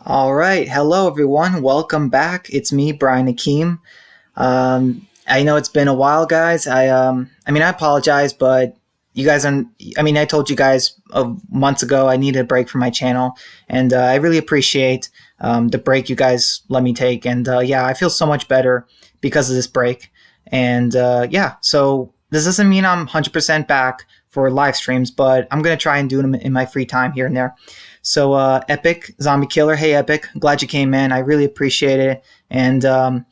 All right. Hello, everyone. Welcome back. It's me, Brian Akeem. I know it's been a while, guys. I apologize, but you guys are. I told you guys months ago I needed a break from my channel, and I really appreciate the break you guys let me take. And yeah, I feel so much better because of this break. And yeah, so this doesn't mean I'm 100% back for live streams, but I'm gonna try and do them in my free time here and there. So, Epic Zombie Killer, hey Epic, glad you came in. I really appreciate it. And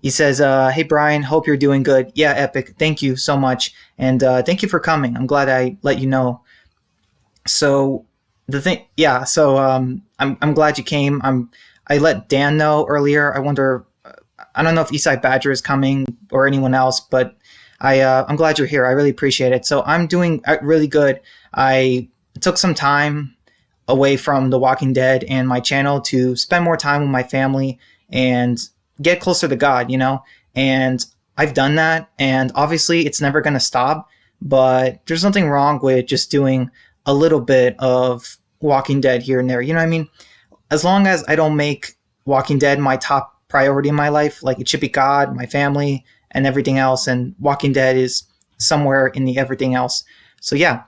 he says, "Hey Brian, hope you're doing good." Yeah, Epic, thank you so much, and thank you for coming. I'm glad I let you know. So the thing, yeah. So I'm glad you came. I let Dan know earlier. I wonder. I don't know if Eastside Badger is coming or anyone else, but I'm glad you're here. I really appreciate it. So I'm doing really good. I took some time away from The Walking Dead and my channel to spend more time with my family and get closer to God, you know? And I've done that, and obviously it's never going to stop, but there's nothing wrong with just doing a little bit of Walking Dead here and there. You know what I mean? As long as I don't make Walking Dead my top priority in my life, like it should be God, my family, and everything else, and Walking Dead is somewhere in the everything else. So yeah,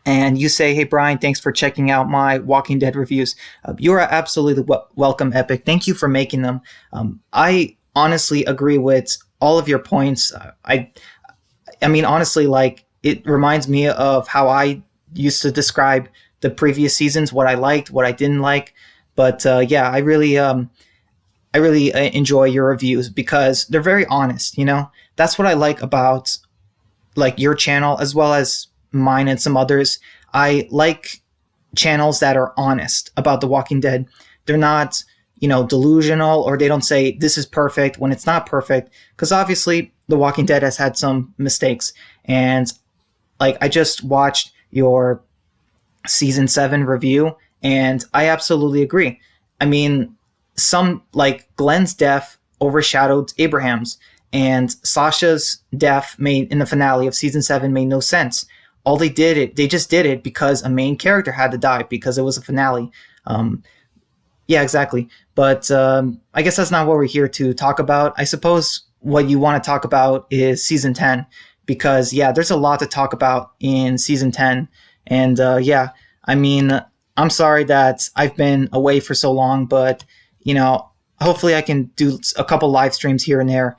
and you say, "Hey Brian, thanks for checking out my Walking Dead reviews." You are absolutely welcome, Epic. Thank you for making them. I honestly agree with all of your points. I mean, honestly, like it reminds me of how I used to describe the previous seasons, what I liked, what I didn't like. But yeah, I really enjoy your reviews because they're very honest. You know, that's what I like about like your channel as well as mine and some others. I like channels that are honest about The Walking Dead. They're not, delusional, or they don't say this is perfect when it's not perfect, because obviously The Walking Dead has had some mistakes. And like I just watched your season 7 review and I absolutely agree. I mean, some like Glenn's death overshadowed Abraham's, and Sasha's death made in the finale of season 7 made no sense. All they just did it because a main character had to die because it was a finale. Yeah, exactly. But I guess that's not what we're here to talk about. I suppose what you want to talk about is season 10, because yeah, there's a lot to talk about in season 10. And yeah, I mean, I'm sorry that I've been away for so long, but hopefully I can do a couple live streams here and there.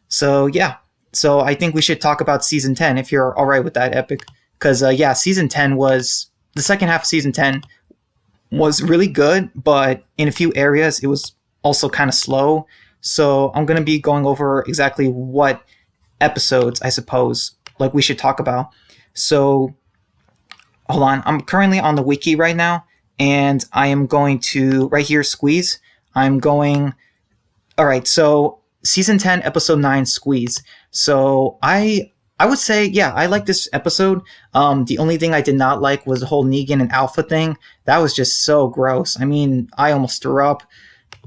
So yeah, so I think we should talk about season 10 if you're all right with that, Epic. Because yeah, season 10 was the second half of season 10 was really good, but in a few areas it was also kind of slow. So I'm going to be going over exactly what episodes I suppose like we should talk about. So hold on, I'm currently on the wiki right now, and I am going to right here squeeze. I'm going. All right, so season 10, episode 9, Squeeze. So I would say, yeah, I like this episode. The only thing I did not like was the whole Negan and Alpha thing. That was just so gross. I mean, I almost threw up.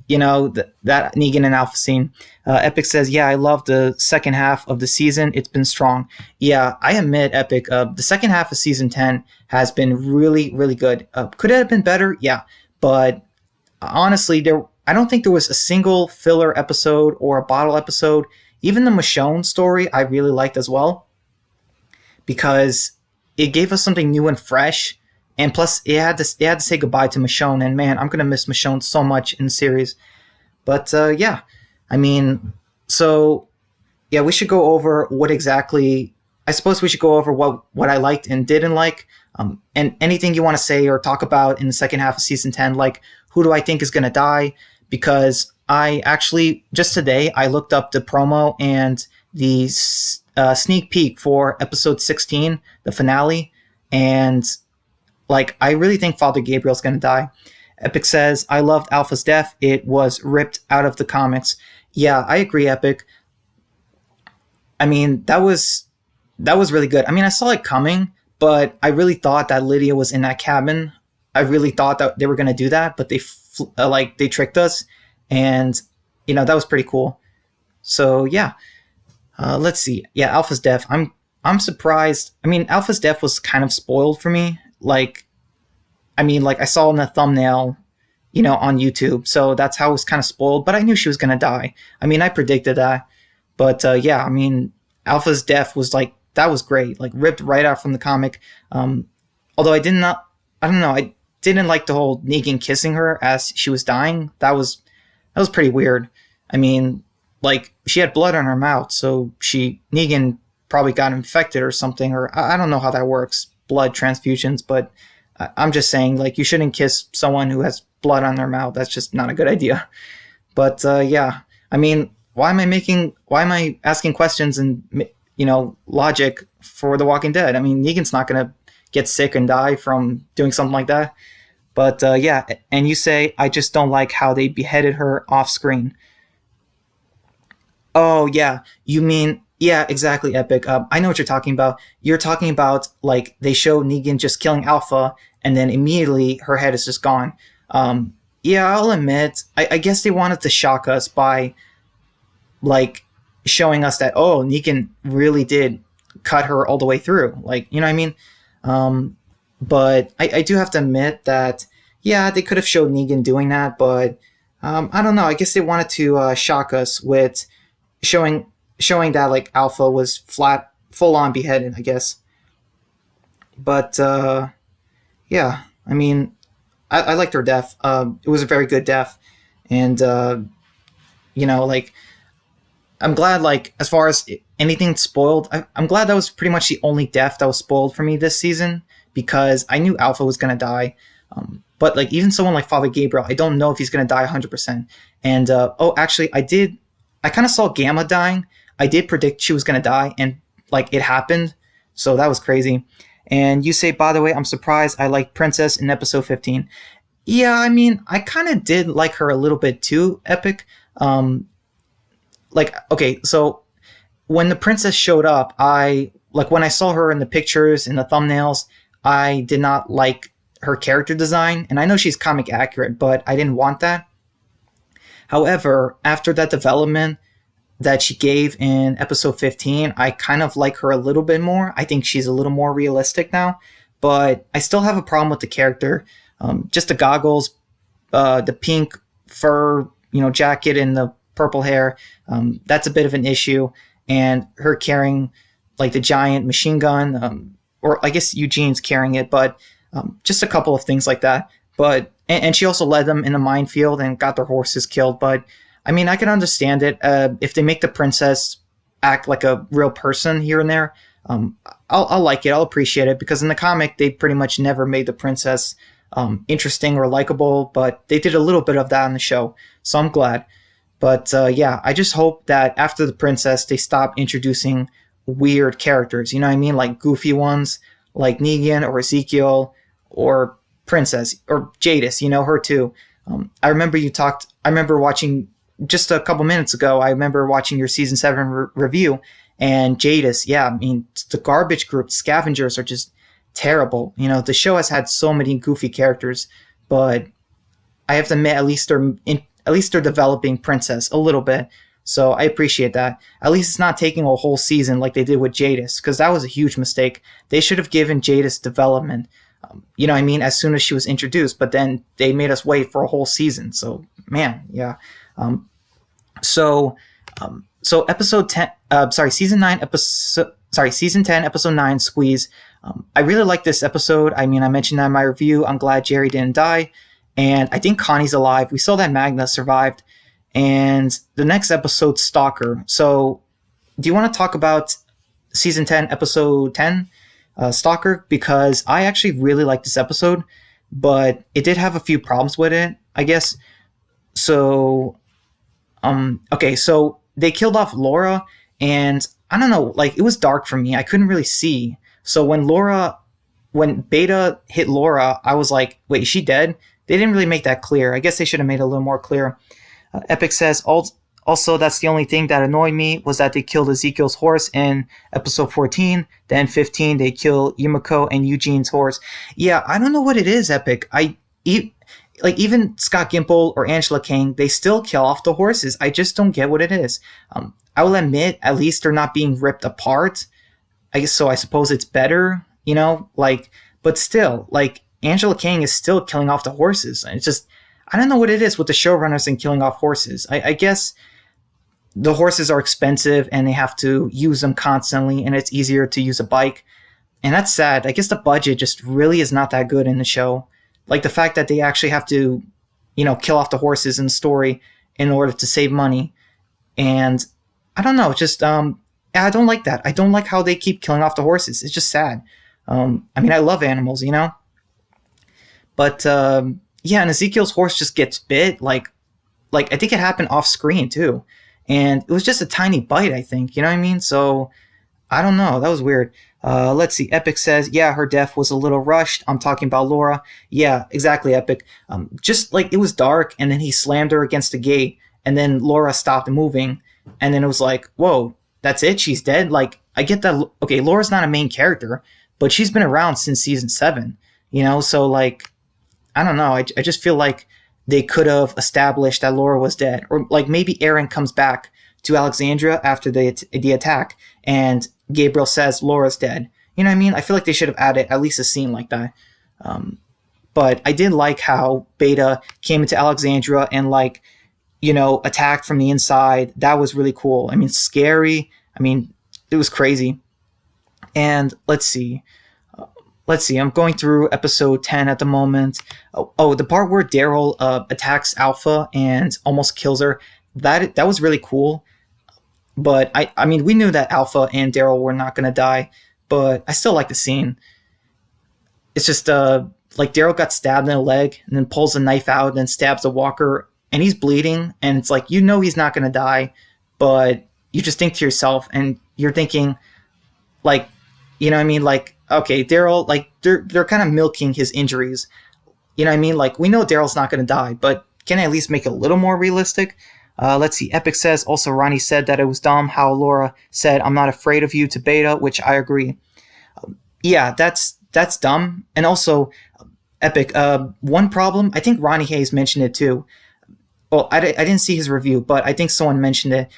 That Negan and Alpha scene. Epic says, yeah, I love the second half of the season. It's been strong. Yeah, I admit, Epic, the second half of season 10 has been really, really good. Could it have been better? Yeah, but honestly, I don't think there was a single filler episode or a bottle episode. Even the Michonne story I really liked as well, because it gave us something new and fresh, and plus it had to say goodbye to Michonne, and man, I'm gonna miss Michonne so much in the series. But yeah, I mean, so yeah, we should go over what exactly. I suppose we should go over what I liked and didn't like, and anything you want to say or talk about in the second half of season 10, like who do I think is gonna die, because I actually, just today, I looked up the promo and the sneak peek for episode 16, the finale, and like I really think Father Gabriel's going to die. Epic says, I loved Alpha's death. It was ripped out of the comics. Yeah, I agree, Epic. I mean, that was really good. I mean, I saw it coming, but I really thought that Lydia was in that cabin. I really thought that they were going to do that, but they tricked us. And, that was pretty cool. So, yeah. Let's see. Yeah, Alpha's death. I'm surprised. I mean, Alpha's death was kind of spoiled for me. Like, I saw in the thumbnail on YouTube. So that's how I was kind of spoiled. But I knew she was gonna die. I mean, I predicted that. But yeah, I mean, Alpha's death was like that was great, like ripped right out from the comic. Although I don't know, I didn't like the whole Negan kissing her as she was dying. That was pretty weird. I mean, like she had blood on her mouth, so Negan probably got infected or something, or I don't know how that works, blood transfusions. But I'm just saying, like you shouldn't kiss someone who has blood on their mouth. That's just not a good idea. But yeah, I mean, why am I asking questions and logic for The Walking Dead? I mean, Negan's not gonna get sick and die from doing something like that. But yeah, and you say I just don't like how they beheaded her off screen. Oh yeah, you mean yeah, exactly, Epic. I know what you're talking about. You're talking about like they show Negan just killing Alpha, and then immediately her head is just gone. Yeah, I'll admit, I guess they wanted to shock us by like showing us that Negan really did cut her all the way through. Like you know what I mean? But I do have to admit that yeah, they could have showed Negan doing that, but I don't know. I guess they wanted to shock us with showing that like Alpha was flat, full on beheaded. I guess, but yeah, I mean, I liked her death. It was a very good death, and like I'm glad, like, as far as anything spoiled, I'm glad that was pretty much the only death that was spoiled for me this season because I knew Alpha was going to die. But, like, even someone like Father Gabriel, I don't know if he's going to die 100%. And, actually, I kind of saw Gamma dying. I did predict she was going to die, and, like, it happened. So that was crazy. And you say, by the way, I'm surprised I liked Princess in episode 15. Yeah, I mean, I kind of did like her a little bit too, Epic. Like okay, so when the princess showed up, when I saw her in the pictures in the thumbnails, I did not like her character design, and I know she's comic accurate, but I didn't want that. However, after that development that she gave in episode 15, I kind of like her a little bit more. I think she's a little more realistic now, but I still have a problem with the character. Just the goggles, the pink fur, jacket, and the purple hair. That's a bit of an issue. And her carrying like the giant machine gun, or I guess Eugene's carrying it, but just a couple of things like that. But and she also led them in a minefield and got their horses killed. But I mean, I can understand it if they make the princess act like a real person here and there. I'll like it. I'll appreciate it because in the comic they pretty much never made the princess interesting or likable, but they did a little bit of that on the show, so I'm glad. But yeah, I just hope that after the princess, they stop introducing weird characters. You know what I mean? Like goofy ones, like Negan or Ezekiel or Princess or Jadis. Her too. I remember watching just a couple minutes ago. I remember watching your season 7 review, and Jadis. Yeah, I mean the garbage group scavengers are just terrible. The show has had so many goofy characters, but I have to admit, at least they're developing Princess a little bit. So I appreciate that. At least it's not taking a whole season like they did with Jadis, because that was a huge mistake. They should have given Jadis development, you know what I mean, as soon as she was introduced, but then they made us wait for a whole season. So, man, yeah. So episode 10, season 10, episode 9, Squeeze. I really like this episode. I mean, I mentioned that in my review. I'm glad Jerry didn't die. And I think Connie's alive. We saw that Magna survived. And the next episode, Stalker. So do you want to talk about season 10, episode 10, Stalker? Because I actually really like this episode, but it did have a few problems with it, I guess. So, okay, so they killed off Laura, and I don't know, like it was dark for me. I couldn't really see. So when Beta hit Laura, I was like, wait, is she dead? They didn't really make that clear. I guess they should have made it a little more clear. Epic says, also, that's the only thing that annoyed me was that they killed Ezekiel's horse in episode 14. Then 15, they kill Yumiko and Eugene's horse. Yeah, I don't know what it is, Epic. Even Scott Gimple or Angela Kang, they still kill off the horses. I just don't get what it is. I will admit, at least they're not being ripped apart. I suppose it's better, but still, Angela Kang is still killing off the horses. And it's just, I don't know what it is with the showrunners and killing off horses. I guess the horses are expensive and they have to use them constantly, and it's easier to use a bike. And that's sad. I guess the budget just really is not that good in the show. Like the fact that they actually have to, kill off the horses in the story in order to save money. And I don't know, just I don't like that. I don't like how they keep killing off the horses. It's just sad. I love animals, but yeah, and Ezekiel's horse just gets bit. Like I think it happened off screen too, and it was just a tiny bite. I think, you know what I mean. So I don't know. That was weird. Let's see. Epic says, yeah, her death was a little rushed. I'm talking about Laura. Yeah, exactly, Epic. Just like it was dark, and then he slammed her against the gate, and then Laura stopped moving, and then it was like, whoa, that's it? She's dead? Like, I get that. Okay, Laura's not a main character, but she's been around since season 7, so like, I don't know. I just feel like they could have established that Laura was dead. Or like maybe Aaron comes back to Alexandria after the attack, and Gabriel says Laura's dead. You know what I mean? I feel like they should have added at least a scene like that. But I did like how Beta came into Alexandria and like, attacked from the inside. That was really cool. Scary. It was crazy. And let's see. I'm going through episode 10 at the moment. Oh, the part where Daryl attacks Alpha and almost kills her. That was really cool. But we knew that Alpha and Daryl were not going to die, but I still like the scene. It's just like Daryl got stabbed in the leg and then pulls a knife out and then stabs the walker, and he's bleeding, and it's like, he's not going to die, but you just think to yourself, and you're thinking, like, like, okay, Daryl, like, they're kind of milking his injuries. Like, we know Daryl's not going to die, but can I at least make it a little more realistic? Let's see. Epic says, also Ronnie said that it was dumb how Laura said, I'm not afraid of you to Beta, which I agree. Yeah, that's dumb. And also, Epic, one problem, I think Ronnie Hayes mentioned it too. Well, I didn't see his review, but I think someone mentioned it.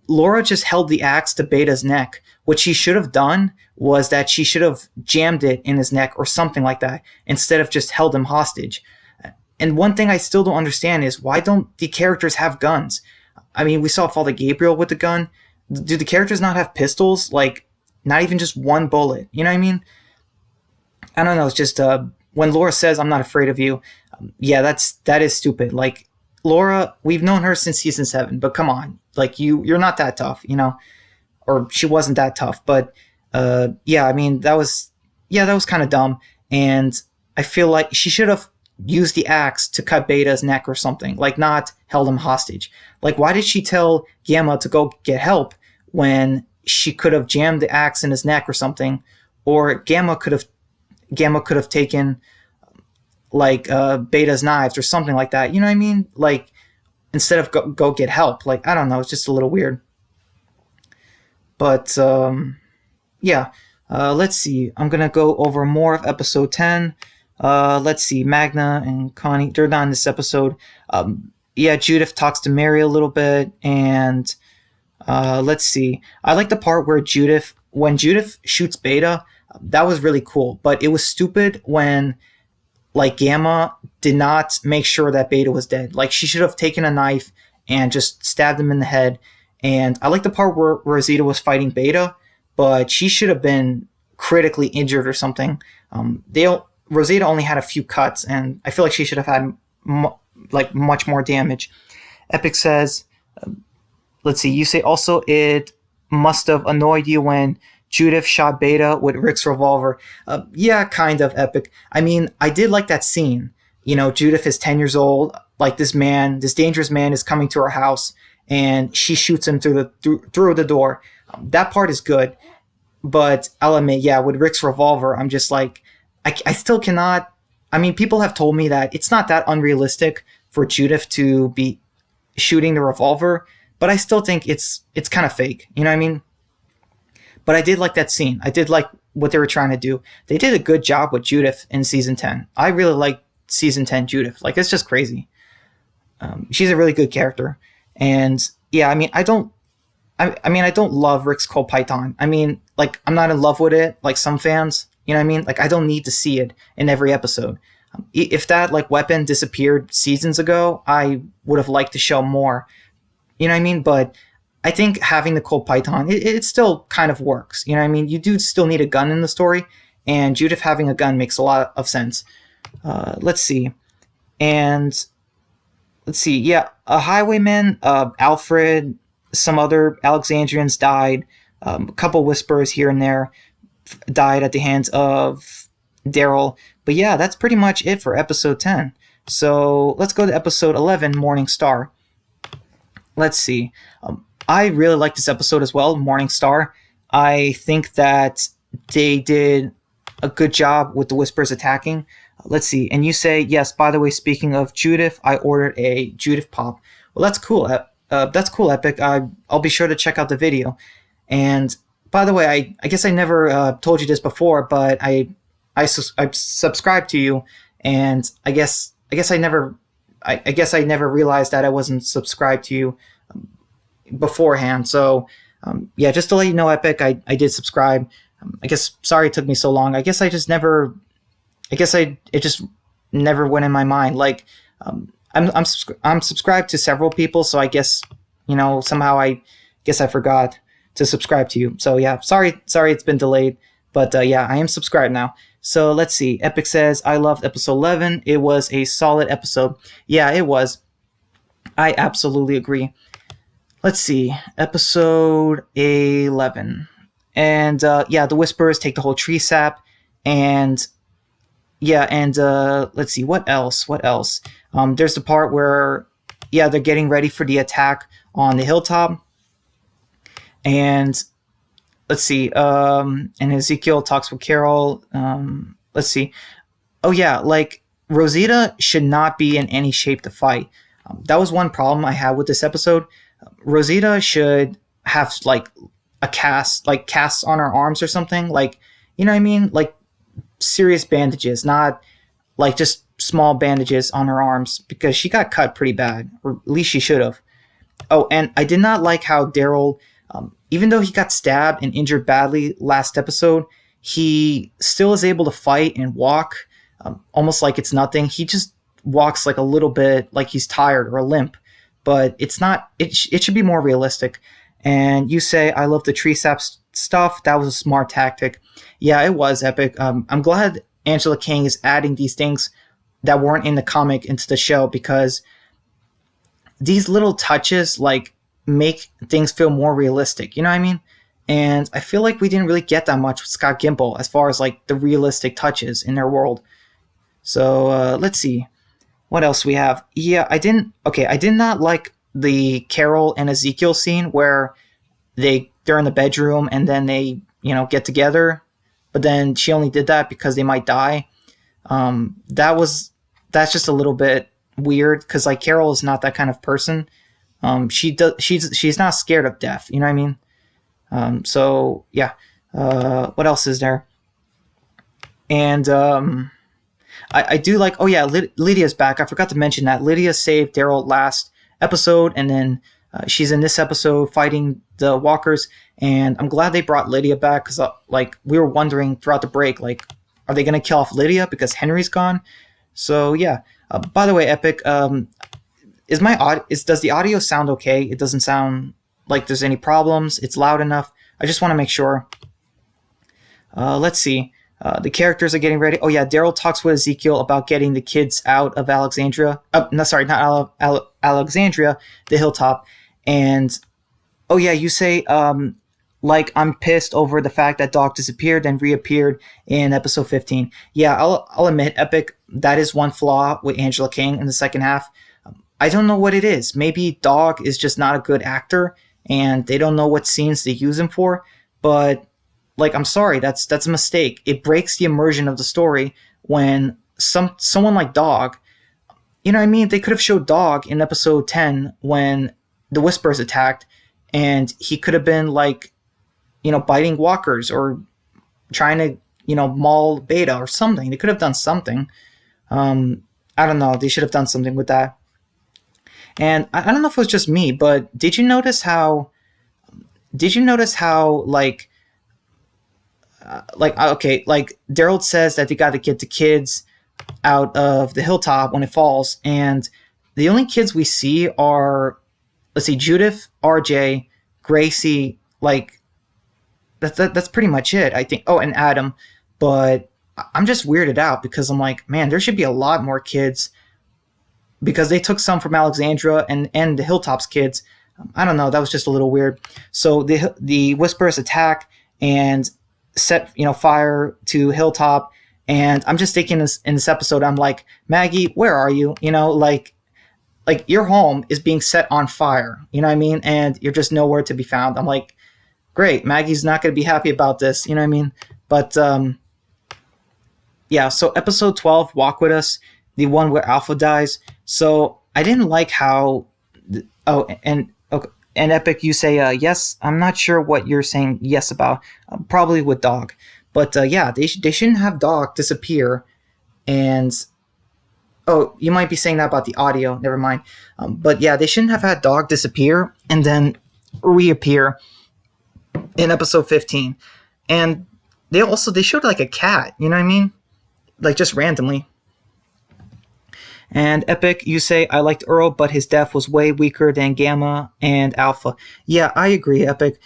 Laura just held the axe to Beta's neck. What she should have done was that she should have jammed it in his neck or something like that, instead of just held him hostage. And one thing I still don't understand is, why don't the characters have guns? We saw Father Gabriel with the gun. Do the characters not have pistols? Like, not even just one bullet. You know what I mean? I don't know. It's just when Laura says, I'm not afraid of you. Yeah, that is stupid. Like, Laura, we've known her since season 7, but come on. Like, you're not that tough, or she wasn't that tough. But that was kind of dumb. And I feel like she should have used the axe to cut Beta's neck or something, like not held him hostage. Like, why did she tell Gamma to go get help when she could have jammed the axe in his neck or something? Or Gamma could have taken like Beta's knives or something like that. You know what I mean? Like, instead of go get help. Like, I don't know. It's just a little weird. But yeah. Let's see. I'm gonna go over more of episode 10. Let's see, Magna and Connie, they're not in this episode. Judith talks to Mary a little bit, and let's see. I like the part where when Judith shoots Beta, that was really cool, but it was stupid when, like, Gamma did not make sure that Beta was dead. Like, she should have taken a knife and just stabbed him in the head. And I like the part where Rosita was fighting Beta, but she should have been critically injured or something. Rosita only had a few cuts, and I feel like she should have had much more damage. Epic says, let's see, you say also it must have annoyed you when Judith shot Beta with Rick's revolver. Yeah, kind of, Epic. I did like that scene. Judith is 10 years old. Like, this dangerous man is coming to her house, and she shoots him through the door. That part is good. But I'll admit, yeah, with Rick's revolver, I'm just like, I still cannot. People have told me that it's not that unrealistic for Judith to be shooting the revolver, but I still think it's kind of fake. You know what I mean? But I did like that scene. I did like what they were trying to do. They did a good job with Judith in season 10. I really like season 10 Judith. Like, it's just crazy. She's a really good character. And yeah, I don't love Rick's Cold Python. Like, I'm not in love with it like some fans. You know what I mean? Like, I don't need to see it in every episode. If that like weapon disappeared seasons ago, I would have liked to show more. You know what I mean? But I think having the Colt Python, it still kind of works. You know what I mean? You do still need a gun in the story, and Judith having a gun makes a lot of sense. Let's see. And let's see. Yeah, a highwayman, Alfred, some other Alexandrians died. A couple Whisperers here and there died at the hands of Daryl. But yeah, that's pretty much it for episode 10. So let's go to episode 11, Morning Star. Let's see. I really like this episode as well, Morning Star. I think that they did a good job with the Whispers attacking. Let's see. And you say, yes, by the way, speaking of Judith, I ordered a Judith Pop. Well, that's cool. That's cool, Epic. I'll be sure to check out the video. And by the way, I guess I never told you this before, but I subscribed to you, and I guess I never realized that I wasn't subscribed to you beforehand. So yeah, just to let you know, Epic, I did subscribe. I guess sorry it took me so long. I guess it just never went in my mind. Like I'm subscribed to several people, so I guess somehow I forgot to subscribe to you. So yeah, sorry it's been delayed, but yeah, I am subscribed now. So let's see. Epic says, I loved episode 11. It was a solid episode. Yeah, it was. I absolutely agree. Let's see. Episode 11. And yeah, the Whisperers take the whole tree sap. And yeah, and let's see. What else? There's the part where, yeah, they're getting ready for the attack on the hilltop. And let's see. And Ezekiel talks with Carol. Let's see. Oh yeah, like Rosita should not be in any shape to fight. That was one problem I had with this episode. Rosita should have like a casts on her arms or something. Like, you know what I mean? Like serious bandages, not like just small bandages on her arms, because she got cut pretty bad, or at least she should have. Oh, and I did not like how Daryl, even though he got stabbed and injured badly last episode, he still is able to fight and walk almost like it's nothing. He just walks like a little bit like he's tired or a limp, but it's not. It should be more realistic. And you say, I love the tree sap stuff. That was a smart tactic. Yeah, it was, Epic. I'm glad Angela King is adding these things that weren't in the comic into the show, because these little touches like make things feel more realistic. You know what I mean? And I feel like we didn't really get that much with Scott Gimple as far as like the realistic touches in their world. So let's see. What else we have? Yeah, I did not like the Carol and Ezekiel scene where they're in the bedroom and then they, get together. But then she only did that because they might die. That's just a little bit weird, because like Carol is not that kind of person. She's not scared of death. You know what I mean? So yeah. What else is there? And I do like. Oh yeah, Lydia's back. I forgot to mention that Lydia saved Daryl last episode, and then she's in this episode fighting the walkers. And I'm glad they brought Lydia back, because like we were wondering throughout the break, like, are they going to kill off Lydia because Henry's gone? So yeah. By the way, Epic, does the audio sound okay? It doesn't sound like there's any problems. It's loud enough. I just want to make sure. Let's see. The characters are getting ready. Oh yeah, Daryl talks with Ezekiel about getting the kids out of Alexandria. Not Alexandria, the hilltop. And oh yeah, you say like, I'm pissed over the fact that Doc disappeared and reappeared in episode 15. Yeah, I'll admit, Epic, that is one flaw with Angela King in the second half. I don't know what it is. Maybe Dog is just not a good actor, and they don't know what scenes to use him for. But like, I'm sorry, that's a mistake. It breaks the immersion of the story when someone like Dog, you know what I mean? They could have showed Dog in episode 10 when the Whispers attacked, and he could have been like, biting walkers or trying to, maul Beta or something. They could have done something. I don't know. They should have done something with that. And I don't know if it was just me, but did you notice how like Daryl says that they got to get the kids out of the hilltop when it falls, and the only kids we see are, let's see, Judith, RJ, Gracie, like that's pretty much it, I think. Oh, and Adam. But I'm just weirded out because I'm like, man, there should be a lot more kids because they took some from Alexandra and the Hilltops kids. I don't know. That was just a little weird. So the Whisperers attack and set fire to Hilltop, and I'm just thinking this in this episode. I'm like, Maggie, where are you? Like your home is being set on fire. You know what I mean? And you're just nowhere to be found. I'm like, great. Maggie's not going to be happy about this. You know what I mean? But yeah. So episode 12, Walk With Us, the one where Alpha dies. So I didn't like how. Oh, and okay, and Epic, you say yes. I'm not sure what you're saying yes about. Probably with Dog, but yeah, they shouldn't have Dog disappear. And oh, you might be saying that about the audio. Never mind. But yeah, they shouldn't have had Dog disappear and then reappear in episode 15. And they showed like a cat. You know what I mean? Like just randomly. And Epic, you say, I liked Earl, but his death was way weaker than Gamma and Alpha. Yeah, I agree, Epic.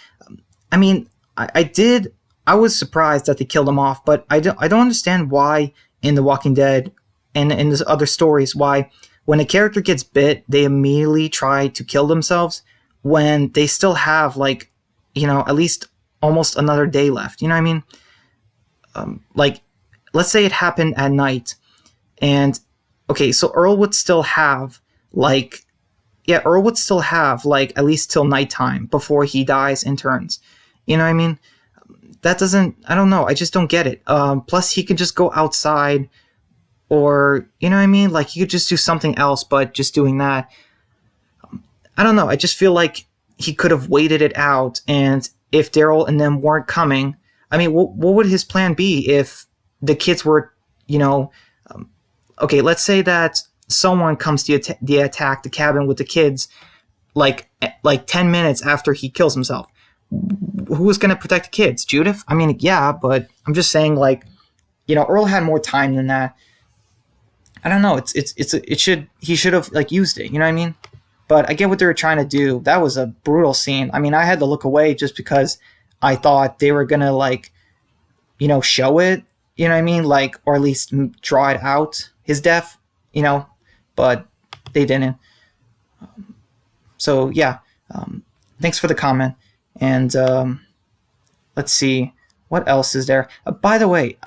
I mean, I was surprised that they killed him off, but I don't understand why in The Walking Dead and in the other stories, why when a character gets bit, they immediately try to kill themselves when they still have, like, at least almost another day left. You know what I mean? Like, let's say it happened at night, and okay, so Earl would still have at least till nighttime before he dies and turns. You know what I mean? I don't know. I just don't get it. Plus he could just go outside, or, you know what I mean? Like he could just do something else, but just doing that. I don't know. I just feel like he could have waited it out, and if Daryl and them weren't coming, I mean, what would his plan be if the kids were, okay, let's say that someone comes to attack the cabin with the kids like 10 minutes after he kills himself. Who is going to protect the kids? Judith? I mean, yeah, but I'm just saying, like, Earl had more time than that. I don't know. He should have like used it. You know what I mean? But I get what they were trying to do. That was a brutal scene. I mean, I had to look away just because I thought they were going to show it. You know what I mean? Like, or at least draw it out, his death, but they didn't. So yeah, thanks for the comment. And let's see, what else is there? By the way,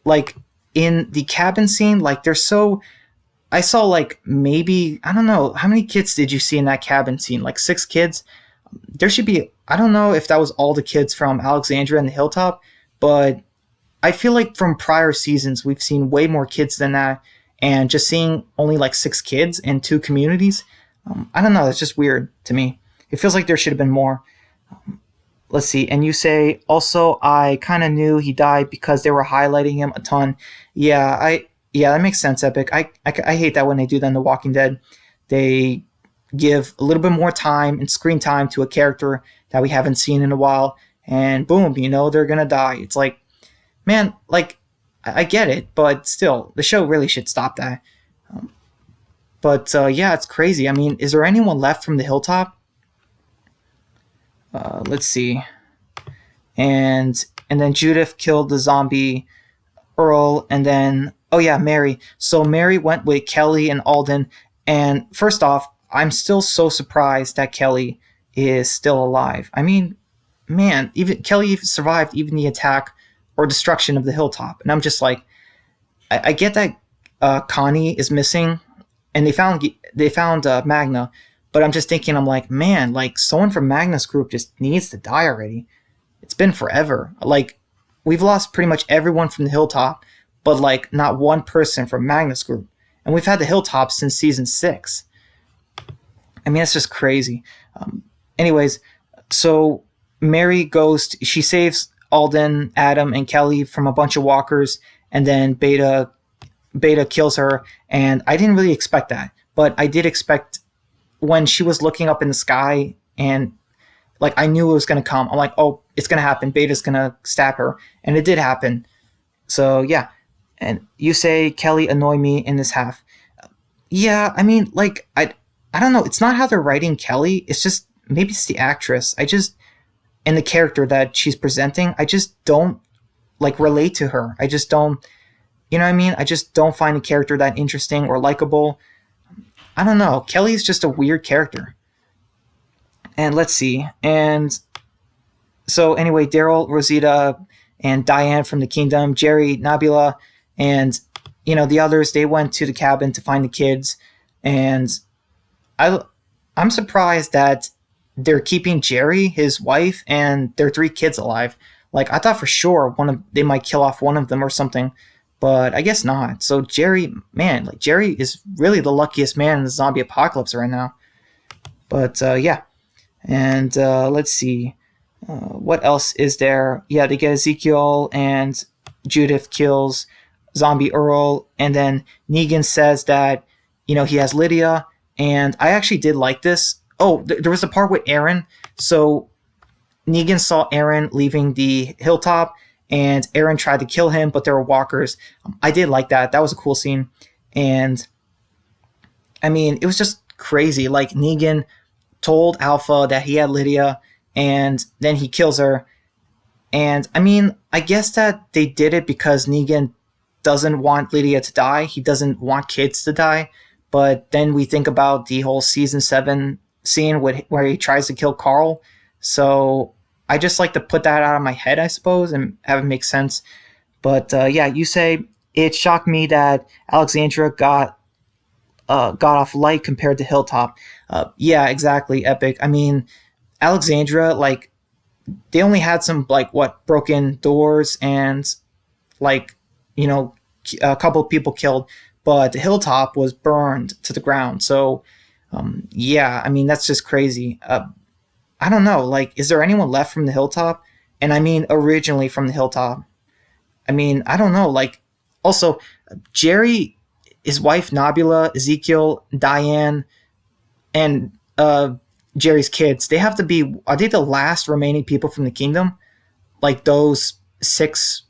like in the cabin scene, like I saw like maybe, I don't know, how many kids did you see in that cabin scene? Like 6 kids? There should be, I don't know if that was all the kids from Alexandria and the Hilltop, but I feel like from prior seasons, we've seen way more kids than that. And just seeing only like 6 kids in 2 communities, I don't know. It's just weird to me. It feels like there should have been more. Let's see. And you say, also, I kind of knew he died because they were highlighting him a ton. Yeah, that makes sense, Epic. I hate that when they do that in The Walking Dead. They give a little bit more time and screen time to a character that we haven't seen in a while. And boom, they're going to die. It's like, man, like, I get it, but still, the show really should stop that. But yeah, it's crazy. I mean, is there anyone left from the Hilltop? Let's see. And then Judith killed the zombie Earl, and then, oh yeah, Mary. So Mary went with Kelly and Alden, and first off, I'm still so surprised that Kelly is still alive. I mean, man, even Kelly survived even the attack or destruction of the Hilltop. And I'm just like, I get that Connie is missing, and they found Magna, but I'm just thinking, I'm like, man, like someone from Magna's group just needs to die already. It's been forever. Like, we've lost pretty much everyone from the Hilltop, but like not one person from Magna's group. And we've had the Hilltop since season 6. I mean, it's just crazy. Anyways, so Mary she saves Alden, Adam, and Kelly from a bunch of walkers, and then Beta kills her, and I didn't really expect that, but I did expect when she was looking up in the sky, and like I knew it was going to come. I'm like, oh, it's going to happen. Beta's going to stab her, and it did happen. So yeah, And you say Kelly annoy me in this half. Yeah, I mean, like I don't know. It's not how they're writing Kelly. It's just maybe it's the actress. I just and the character that she's presenting. I just don't like relate to her. I just don't. You know what I mean? I just don't find the character that interesting or likable. I don't know. Kelly's just a weird character. And let's see. And so anyway, Daryl, Rosita, and Diane from the Kingdom, Jerry, Nabila, and the others. They went to the cabin to find the kids, and I I'm surprised that they're keeping Jerry, his wife, and their three kids alive. Like I thought for sure they might kill off one of them or something, but I guess not. So Jerry, man, like Jerry is really the luckiest man in the zombie apocalypse right now. But yeah, and let's see. What else is there? Yeah, they get Ezekiel and Judith kills zombie Earl, and then Negan says that he has Lydia, and I actually did like this. Oh, there was a part with Aaron. So Negan saw Aaron leaving the hilltop, and Aaron tried to kill him, but there were walkers. I did like that. That was a cool scene, and I mean, it was just crazy. Like Negan told Alpha that he had Lydia, and then he kills her. And I mean, I guess that they did it because Negan doesn't want Lydia to die. He doesn't want kids to die. But then we think about the whole season 7 scene where he tries to kill Carl. So I just like to put that out of my head, I suppose, and have it make sense. But yeah, you say it shocked me that Alexandra got off light compared to Hilltop. Yeah, exactly, Epic. I mean, Alexandra, like, they only had some, like, broken doors and, like, a couple of people killed, but the Hilltop was burned to the ground. So, yeah, I mean, that's just crazy. I don't know, like, is there anyone left from the Hilltop? And I mean, originally from the Hilltop. I mean, I don't know, like, also, Jerry, his wife, Nabila, Ezekiel, Diane, and Jerry's kids, they have to be, are they the last remaining people from the kingdom? Like those 6,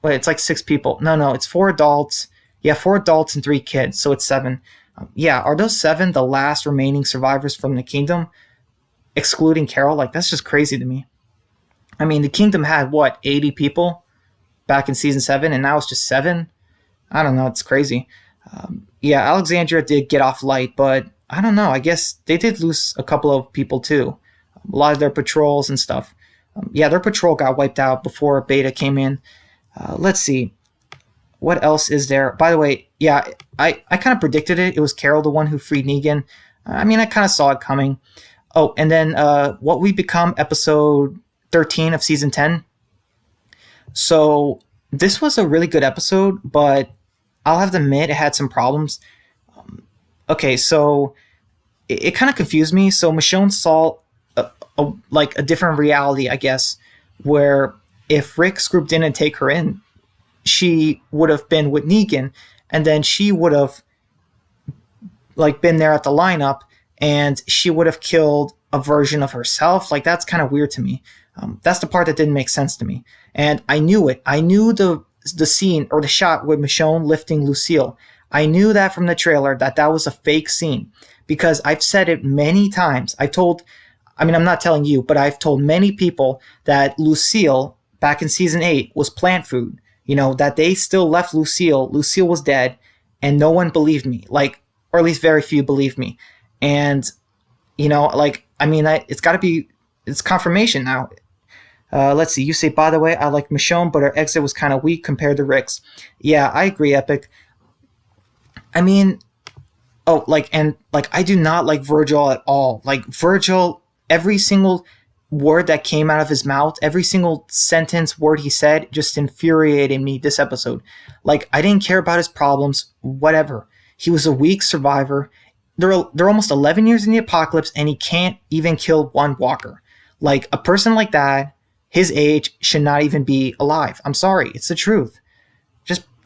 it's like 6 people. No, it's 4 adults. Yeah, 4 adults and 3 kids, so it's 7. Yeah, are those 7 the last remaining survivors from the kingdom, excluding Carol? Like, that's just crazy to me. I mean, the kingdom had, 80 people back in season 7, and now it's just 7? I don't know, it's crazy. Yeah, Alexandria did get off light, but I don't know. I guess they did lose a couple of people too. A lot of their patrols and stuff. Yeah, their patrol got wiped out before Beta came in. Let's see. What else is there? By the way, yeah, I kind of predicted it. It was Carol, the one who freed Negan. I mean, I kind of saw it coming. Oh, and then What We Become, episode 13 of season 10. So this was a really good episode, but I'll have to admit it had some problems. Okay, so it kind of confused me. So Michonne saw a different reality, I guess, where if Rick Scoop didn't take her in, she would have been with Negan, and then she would have been there at the lineup, and she would have killed a version of herself. Like, that's kind of weird to me. That's the part that didn't make sense to me, and I knew it. I knew the scene or the shot with Michonne lifting Lucille. I knew that from the trailer that was a fake scene, because I've said it many times. I'm not telling you, but I've told many people that Lucille back in season 8 was plant food. That they still left Lucille. Lucille was dead, and no one believed me. Or at least very few believed me. And, it's got to be, it's confirmation now. Let's see. You say, by the way, I like Michonne, but her exit was kind of weak compared to Rick's. Yeah, I agree, Epic. I mean, I do not like Virgil at all. Like, Virgil, every single word that came out of his mouth, every single sentence, word he said, just infuriated me this episode. Like, I didn't care about his problems, whatever. He was a weak survivor. They're almost 11 years in the apocalypse, and he can't even kill one walker. Like, a person like that, his age, should not even be alive. I'm sorry, it's the truth.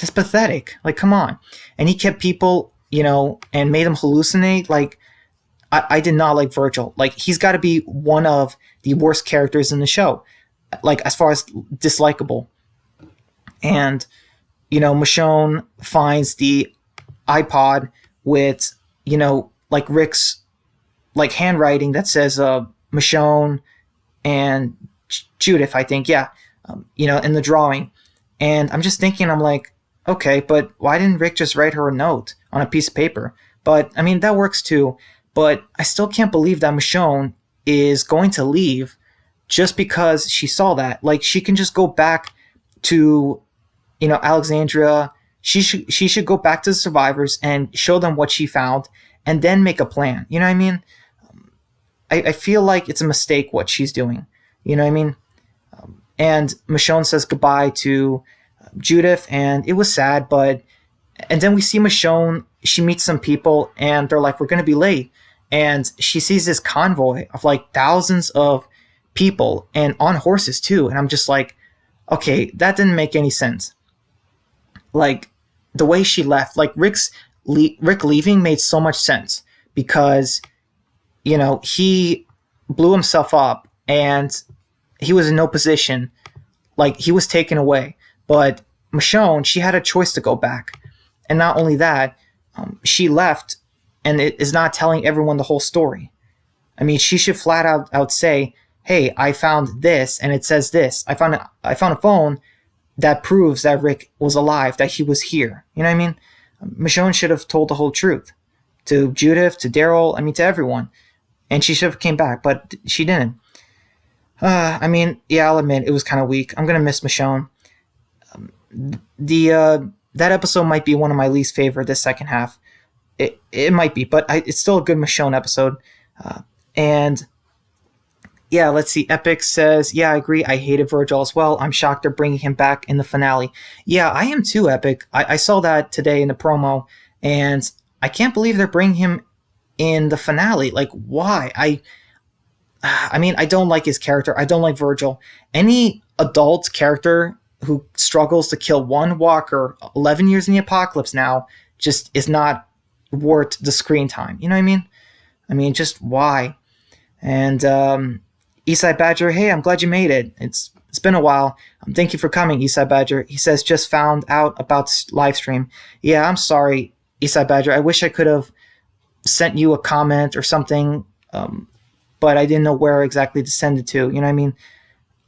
It's pathetic. Like, come on. And he kept people, and made them hallucinate. Like, I did not like Virgil. Like, he's got to be one of the worst characters in the show, like, as far as dislikable. And Michonne finds the iPod with, like Rick's like handwriting that says Michonne and Judith, I think, yeah, in the drawing. And I'm just thinking, I'm like, okay, but why didn't Rick just write her a note on a piece of paper? But I mean, that works too. But I still can't believe that Michonne is going to leave just because she saw that. Like, she can just go back to, Alexandria. She should go back to the survivors and show them what she found, and then make a plan. You know what I mean? I feel like it's a mistake what she's doing. You know what I mean? And Michonne says goodbye to Judith, and it was sad, and then we see Michonne, she meets some people, and they're like, we're going to be late. And she sees this convoy of like thousands of people, and on horses too. And I'm just like, okay, that didn't make any sense. Like, the way she left, like Rick leaving made so much sense because, he blew himself up and he was in no position. Like, he was taken away. But Michonne, she had a choice to go back. And not only that, she left and it is not telling everyone the whole story. I mean, she should flat out say, hey, I found this and it says this. I found a phone that proves that Rick was alive, that he was here. You know what I mean? Michonne should have told the whole truth to Judith, to Daryl, I mean, to everyone. And she should have came back, but she didn't. I mean, yeah, I'll admit it was kind of weak. I'm gonna miss Michonne. That episode might be one of my least favorite this second half. It might be, but it's still a good Michonne episode. And yeah, let's see. Epic says, yeah, I agree. I hated Virgil as well. I'm shocked they're bringing him back in the finale. Yeah, I am too, Epic. I saw that today in the promo, and I can't believe they're bringing him in the finale. Like, why? I mean, I don't like his character. I don't like Virgil. Any adult character who struggles to kill one walker 11 years in the apocalypse now just is not worth the screen time. You know what I mean? I mean, just why? And Eastside Badger, hey, I'm glad you made it. It's been a while. Thank you for coming, Eastside Badger. He says, just found out about this live stream. Yeah, I'm sorry, Eastside Badger. I wish I could have sent you a comment or something, but I didn't know where exactly to send it to. You know what I mean?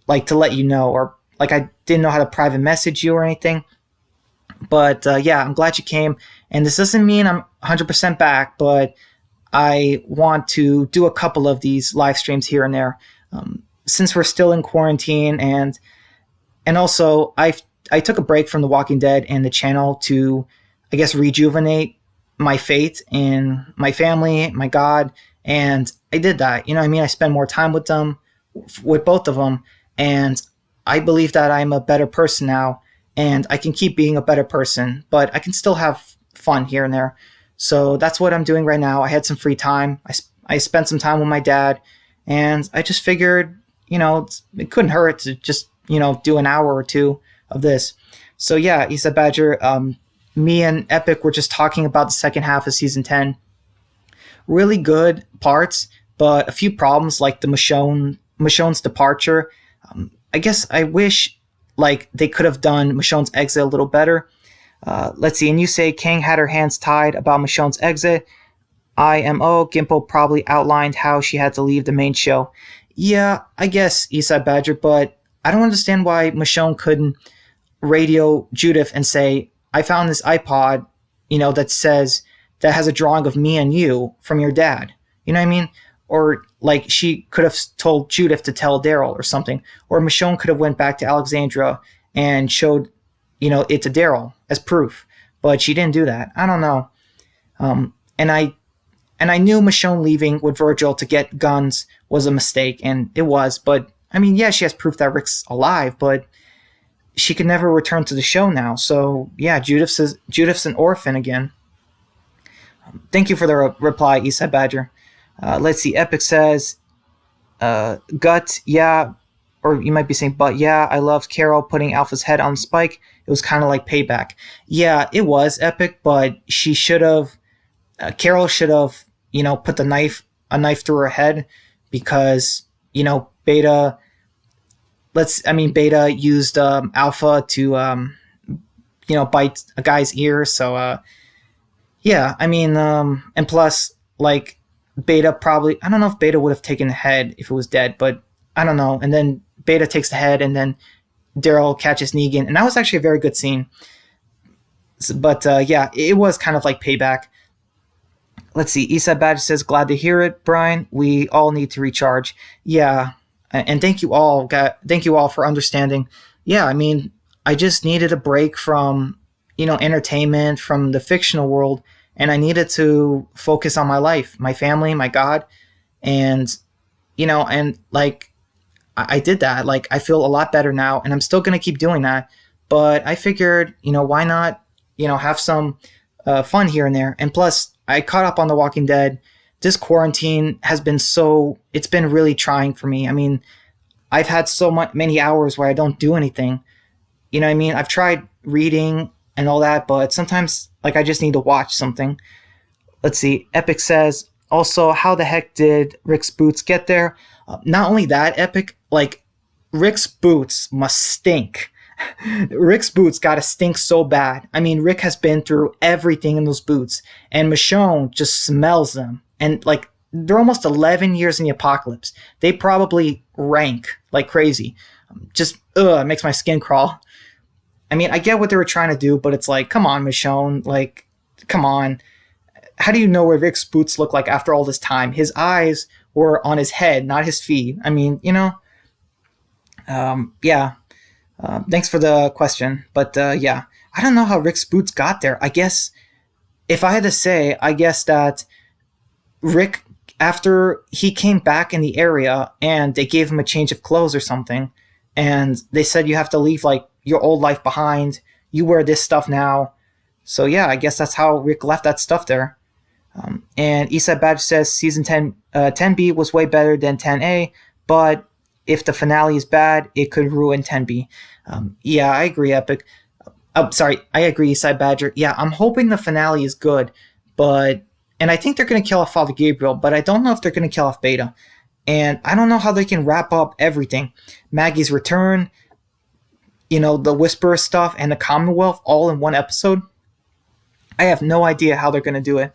Like, to let you know, or like I didn't know how to private message you or anything. But yeah, I'm glad you came. And this doesn't mean I'm 100% back, but I want to do a couple of these live streams here and there, since we're still in quarantine, and also I took a break from The Walking Dead and the channel to, I guess, rejuvenate my faith in my family, my God, and I did that. You know what I mean? I spend more time with them, with both of them, and I believe that I'm a better person now, and I can keep being a better person, but I can still have fun here and there. So that's what I'm doing right now. I had some free time. I spent some time with my dad, and I just figured, it couldn't hurt to just, do an hour or two of this. So yeah, Issa Badger, me and Epic were just talking about the second half of season 10. Really good parts, but a few problems like the Michonne's departure. I guess I wish like they could have done Michonne's exit a little better. Let's see, and you say Kang had her hands tied about Michonne's exit. IMO, Gimple probably outlined how she had to leave the main show. Yeah, I guess, Eastside Badger, but I don't understand why Michonne couldn't radio Judith and say, I found this iPod, that has a drawing of me and you from your dad. You know what I mean? Or like she could have told Judith to tell Daryl or something. Or Michonne could have went back to Alexandria and showed, it to Daryl as proof. But she didn't do that. I don't know. And I knew Michonne leaving with Virgil to get guns was a mistake, and it was. But I mean, yeah, she has proof that Rick's alive, but she could never return to the show now. So yeah, Judith's an orphan again. Thank you for the reply, Eastside Badger. Let's see. Epic says, gut, yeah, or you might be saying, but yeah, I loved Carol putting Alpha's head on Spike. It was kind of like payback. Yeah, it was Epic, but she should have, Carol should have, put a knife through her head, because, Beta used Alpha to bite a guy's ear. So yeah, I mean, and plus, like, Beta probably, I don't know if Beta would have taken the head if it was dead, but I don't know. And then Beta takes the head, and then Daryl catches Negan, and that was actually a very good scene. But yeah, it was kind of like payback. Let's see. Eastside Badge says, "Glad to hear it, Brian. We all need to recharge." Yeah, and thank you all. Thank you all for understanding. Yeah, I mean, I just needed a break from entertainment, from the fictional world, and I needed to focus on my life, my family, my God, and and like I did that. Like, I feel a lot better now, and I'm still gonna keep doing that. But I figured, why not, have some fun here and there. And plus, I caught up on The Walking Dead. This quarantine has been it's been really trying for me. I mean, I've had many hours where I don't do anything. You know what I mean? I've tried reading and all that, but sometimes, like, I just need to watch something. Let's see. Epic says, also, how the heck did Rick's boots get there? Not only that, Epic, like, Rick's boots must stink. Rick's boots gotta stink so bad. I mean, Rick has been through everything in those boots, and Michonne just smells them. And, like, they're almost 11 years in the apocalypse. They probably rank like crazy. Just, it makes my skin crawl. I mean, I get what they were trying to do, but it's like, come on, Michonne. Like, come on. How do you know what Rick's boots look like after all this time? His eyes were on his head, not his feet. I mean, yeah. Thanks for the question. But yeah, I don't know how Rick's boots got there. I guess, if I had to say, I guess that Rick, after he came back in the area and they gave him a change of clothes or something, and they said you have to leave, like, your old life behind. You wear this stuff now. So yeah, I guess that's how Rick left that stuff there. And Eastside Badge says season 10B was way better than 10A, but if the finale is bad, it could ruin 10B. Yeah, I agree, Epic. Sorry, I agree, Eastside Badger. Yeah, I'm hoping the finale is good, and I think they're going to kill off Father Gabriel, but I don't know if they're going to kill off Beta. And I don't know how they can wrap up everything. Maggie's return, the Whisperer stuff, and the Commonwealth all in one episode. I have no idea how they're going to do it.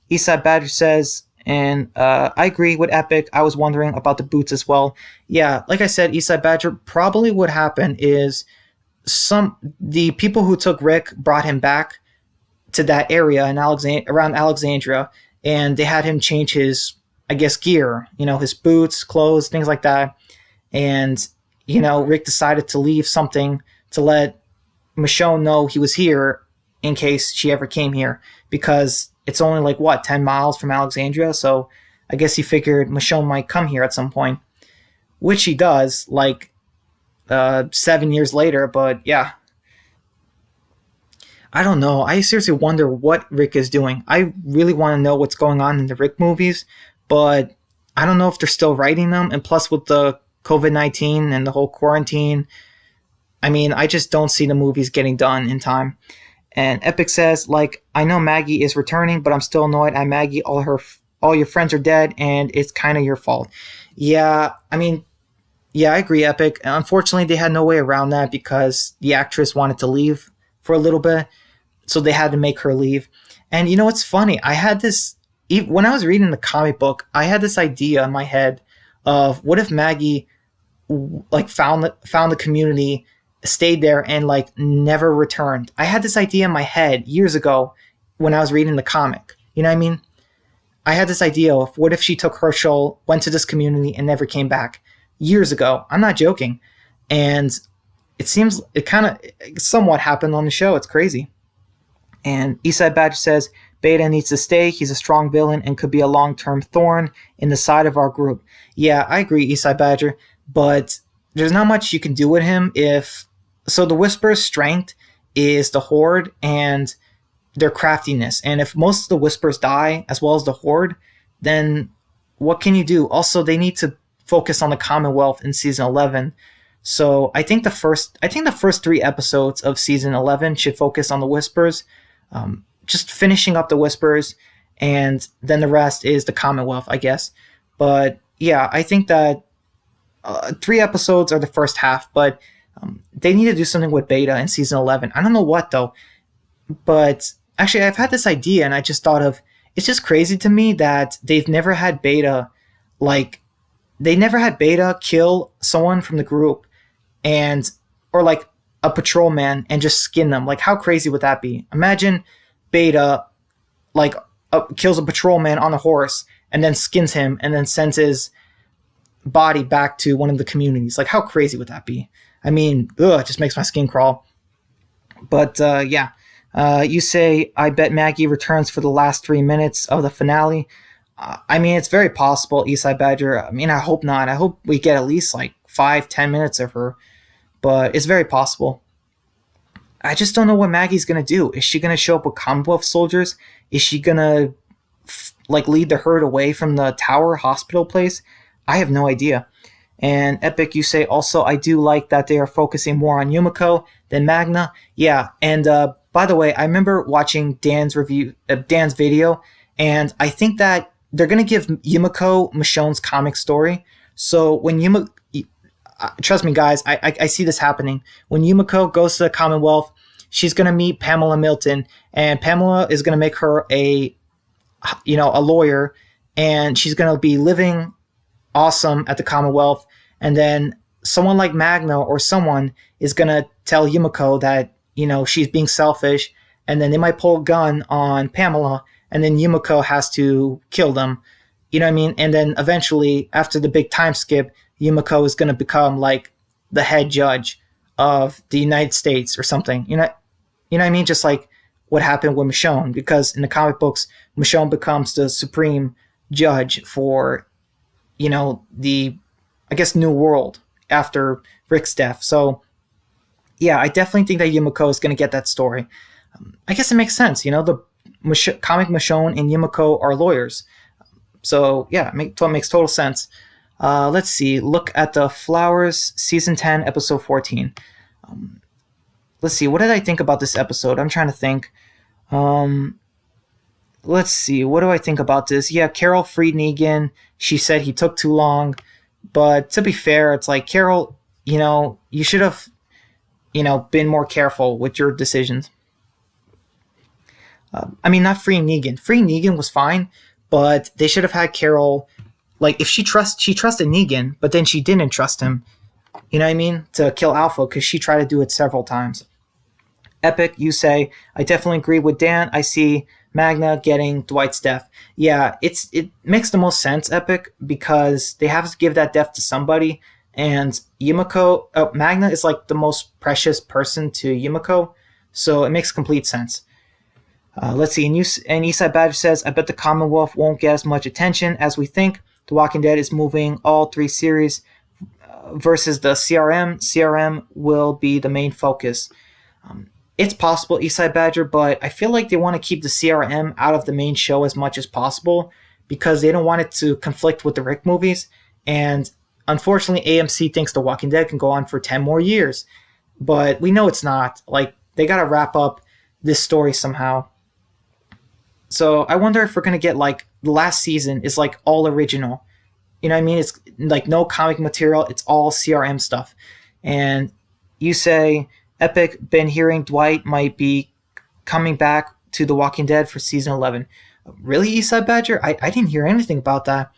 Eastside Badger says, and I agree with Epic. I was wondering about the boots as well. Yeah, like I said, Eastside Badger, probably what happened is the people who took Rick brought him back to that area in around Alexandria, and they had him change his, I guess, gear, his boots, clothes, things like that. And, Rick decided to leave something to let Michonne know he was here in case she ever came here, because it's only like, 10 miles from Alexandria. So I guess he figured Michonne might come here at some point, which he does, like 7 years later. But yeah, I don't know. I seriously wonder what Rick is doing. I really want to know what's going on in the Rick movies, but I don't know if they're still writing them. And plus, with the COVID-19 and the whole quarantine, I mean, I just don't see the movies getting done in time. And Epic says, like, I know Maggie is returning, but I'm still annoyed at Maggie. All your friends are dead, and it's kind of your fault. Yeah, I mean, yeah, I agree, Epic. Unfortunately, they had no way around that because the actress wanted to leave for a little bit, so they had to make her leave. And it's funny. I had this, when I was reading the comic book, I had this idea in my head of what if Maggie, like, found the community, stayed there, and, like, never returned. I had this idea in my head years ago when I was reading the comic. You know what I mean? I had this idea of what if she took Herschel, went to this community, and never came back years ago. I'm not joking. And it seems it kind of somewhat happened on the show. It's crazy. And Eastside Badge says, Beta needs to stay. He's a strong villain and could be a long-term thorn in the side of our group. Yeah, I agree, Eastside Badger. But there's not much you can do with him so the Whisperer's strength is the Horde and their craftiness. And if most of the Whisperers die, as well as the Horde, then what can you do? Also, they need to focus on the Commonwealth in season 11. So I think the first 3 episodes of season 11 should focus on the Whisperers, just finishing up the Whisperers, and then the rest is the Commonwealth, I guess. But yeah, I think that 3 episodes are the first half, but They need to do something with Beta in season 11. I don't know what though, but actually I've had this idea and I just thought of, it's just crazy to me that they've never had Beta, like they never had Beta kill someone from the group and, or like a patrolman and just skin them. Like how crazy would that be? Imagine Beta like kills a patrolman on a horse and then skins him and then sends his body back to one of the communities. Like how crazy would that be? I mean, ugh, it just makes my skin crawl. But yeah, you say, I bet Maggie returns for the last 3 minutes of the finale. I mean, it's very possible, Eastside Badger. I mean, I hope not. I hope we get at least like 5-10 minutes of her, but it's very possible. I just don't know what Maggie's gonna do. Is she gonna show up with Commonwealth soldiers? Is she gonna like lead the herd away from the tower hospital place? I have no idea. And Epic, you say also, I do like that they are focusing more on Yumiko than Magna. Yeah, and by the way, I remember watching Dan's video, and I think that they're gonna give Yumiko Michonne's comic story. So when Yumiko, trust me, guys, I see this happening. When Yumiko goes to the Commonwealth, she's gonna meet Pamela Milton, and Pamela is gonna make her a lawyer, and she's gonna be living awesome at the Commonwealth, and then someone like Magna or someone is gonna tell Yumiko that she's being selfish, and then they might pull a gun on Pamela, and then Yumiko has to kill them. You know what I mean? And then eventually, after the big time skip, Yumiko is gonna become like the head judge of the United States or something. You know what I mean? Just like what happened with Michonne, because in the comic books, Michonne becomes the supreme judge for the, I guess, New World after Rick's death. So, yeah, I definitely think that Yumiko is going to get that story. I guess it makes sense. The comic Michonne and Yumiko are lawyers. So, yeah, it makes total sense. Let's see. Look at the Flowers, Season 10, Episode 14. Let's see. What did I think about this episode? I'm trying to think. Let's see. What do I think about this? Yeah, Carol freed Negan. She said he took too long. But to be fair, it's like, Carol, you should have, been more careful with your decisions. I mean, not freeing Negan. Freeing Negan was fine, but they should have had Carol, like, if she trusted Negan, but then she didn't trust him, you know what I mean, to kill Alpha, because she tried to do it several times. Epic, you say, I definitely agree with Dan. I see Magna getting Dwight's death. Yeah, it makes the most sense, Epic, because they have to give that death to somebody, and Magna is like the most precious person to Yumiko, so it makes complete sense. Let's see, and Eastside Badger says, I bet the Commonwealth won't get as much attention as we think. The Walking Dead is moving all 3 series versus the CRM. CRM will be the main focus. It's possible, Eastside Badger, but I feel like they want to keep the CRM out of the main show as much as possible because they don't want it to conflict with the Rick movies. And unfortunately, AMC thinks The Walking Dead can go on for 10 more years. But we know it's not. Like, they got to wrap up this story somehow. So I wonder if we're going to get, like, the last season is, like, all original. You know what I mean? It's, like, no comic material. It's all CRM stuff. And you say, Epic, been hearing Dwight might be coming back to The Walking Dead for season 11. Really, Eastside Badger? I didn't hear anything about that.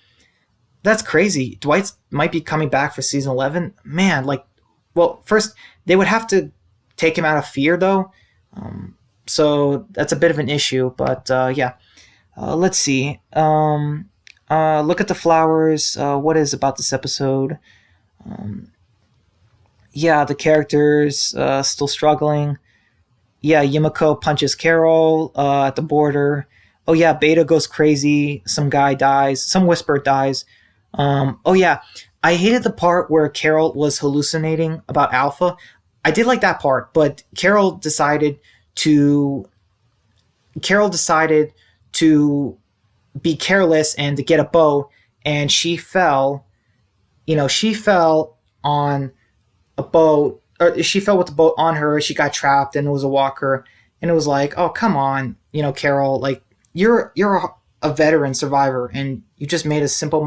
That's crazy. Dwight might be coming back for season 11. Man, like, well, first, they would have to take him out of Fear, though. So that's a bit of an issue, but yeah. Let's see. Look at the Flowers. What is about this episode? Yeah, the characters still struggling. Yeah, Yumiko punches Carol at the border. Oh yeah, Beta goes crazy. Some guy dies. Some Whisper dies. Oh yeah, I hated the part where Carol was hallucinating about Alpha. I did like that part, but Carol decided to be careless and to get a bow, and she fell. She fell on a boat, or she fell with the boat on her. She got trapped, and it was a walker. And it was like, oh come on, Carol, like you're a veteran survivor, and you just made a silly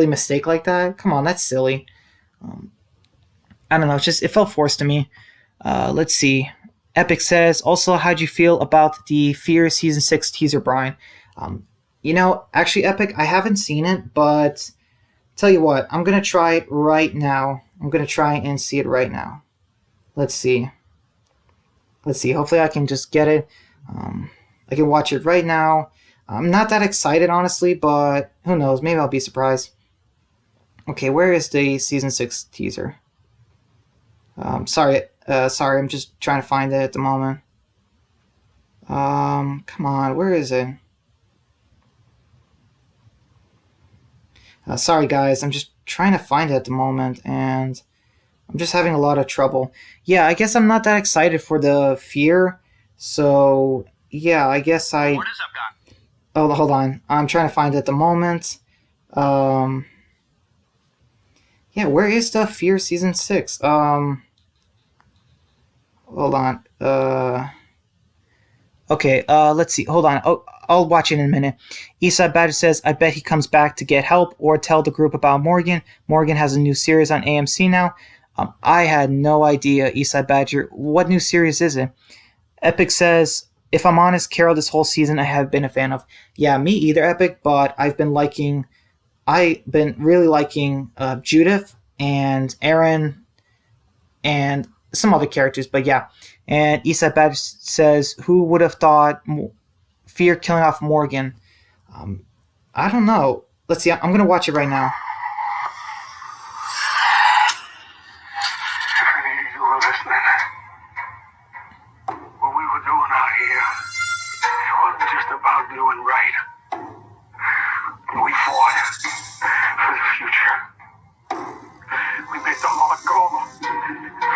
mistake like that. Come on, that's silly. I don't know. It felt forced to me. Let's see. Epic says, also, how'd you feel about the Fear Season 6 teaser, Brian? Um, actually, Epic, I haven't seen it, but tell you what, I'm going to try it right now. I'm going to try and see it right now. Let's see. Hopefully I can just get it. I can watch it right now. I'm not that excited, honestly, but who knows? Maybe I'll be surprised. Okay, where is the Season 6 teaser? Sorry, I'm just trying to find it at the moment. Come on, where is it? Sorry, guys, I'm just trying to find it at the moment, and I'm just having a lot of trouble. Yeah, I guess I'm not that excited for the Fear, so yeah, I guess I. What is up, guy? Oh, hold on, I'm trying to find it at the moment. Yeah, where is the Fear Season 6? Hold on. Okay, let's see. Hold on. Oh, I'll watch it in a minute. Eastside Badger says, I bet he comes back to get help or tell the group about Morgan. Morgan has a new series on AMC now. I had no idea, Eastside Badger. What new series is it? Epic says, if I'm honest, Carol, this whole season I have been a fan of. Yeah, me either, Epic, but I've been really liking Judith and Aaron and some other characters, but yeah. And Eastside Badge says, who would have thought Fear killing off Morgan? I don't know. Let's see, I'm going to watch it right now. If you were listening, what we were doing out here, it wasn't just about doing right. We fought for the future. We made the hard call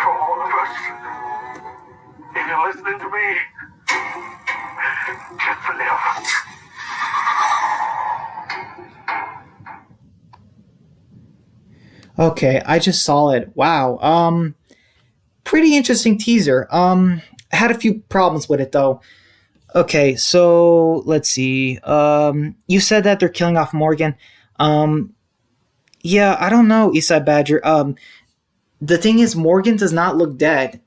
for all of us. If you're listening to me, just live. Okay, I just saw it. Wow. Pretty interesting teaser. I had a few problems with it though. Okay, so let's see. You said that they're killing off Morgan. Yeah, I don't know, Eastside Badger. The thing is, Morgan does not look dead.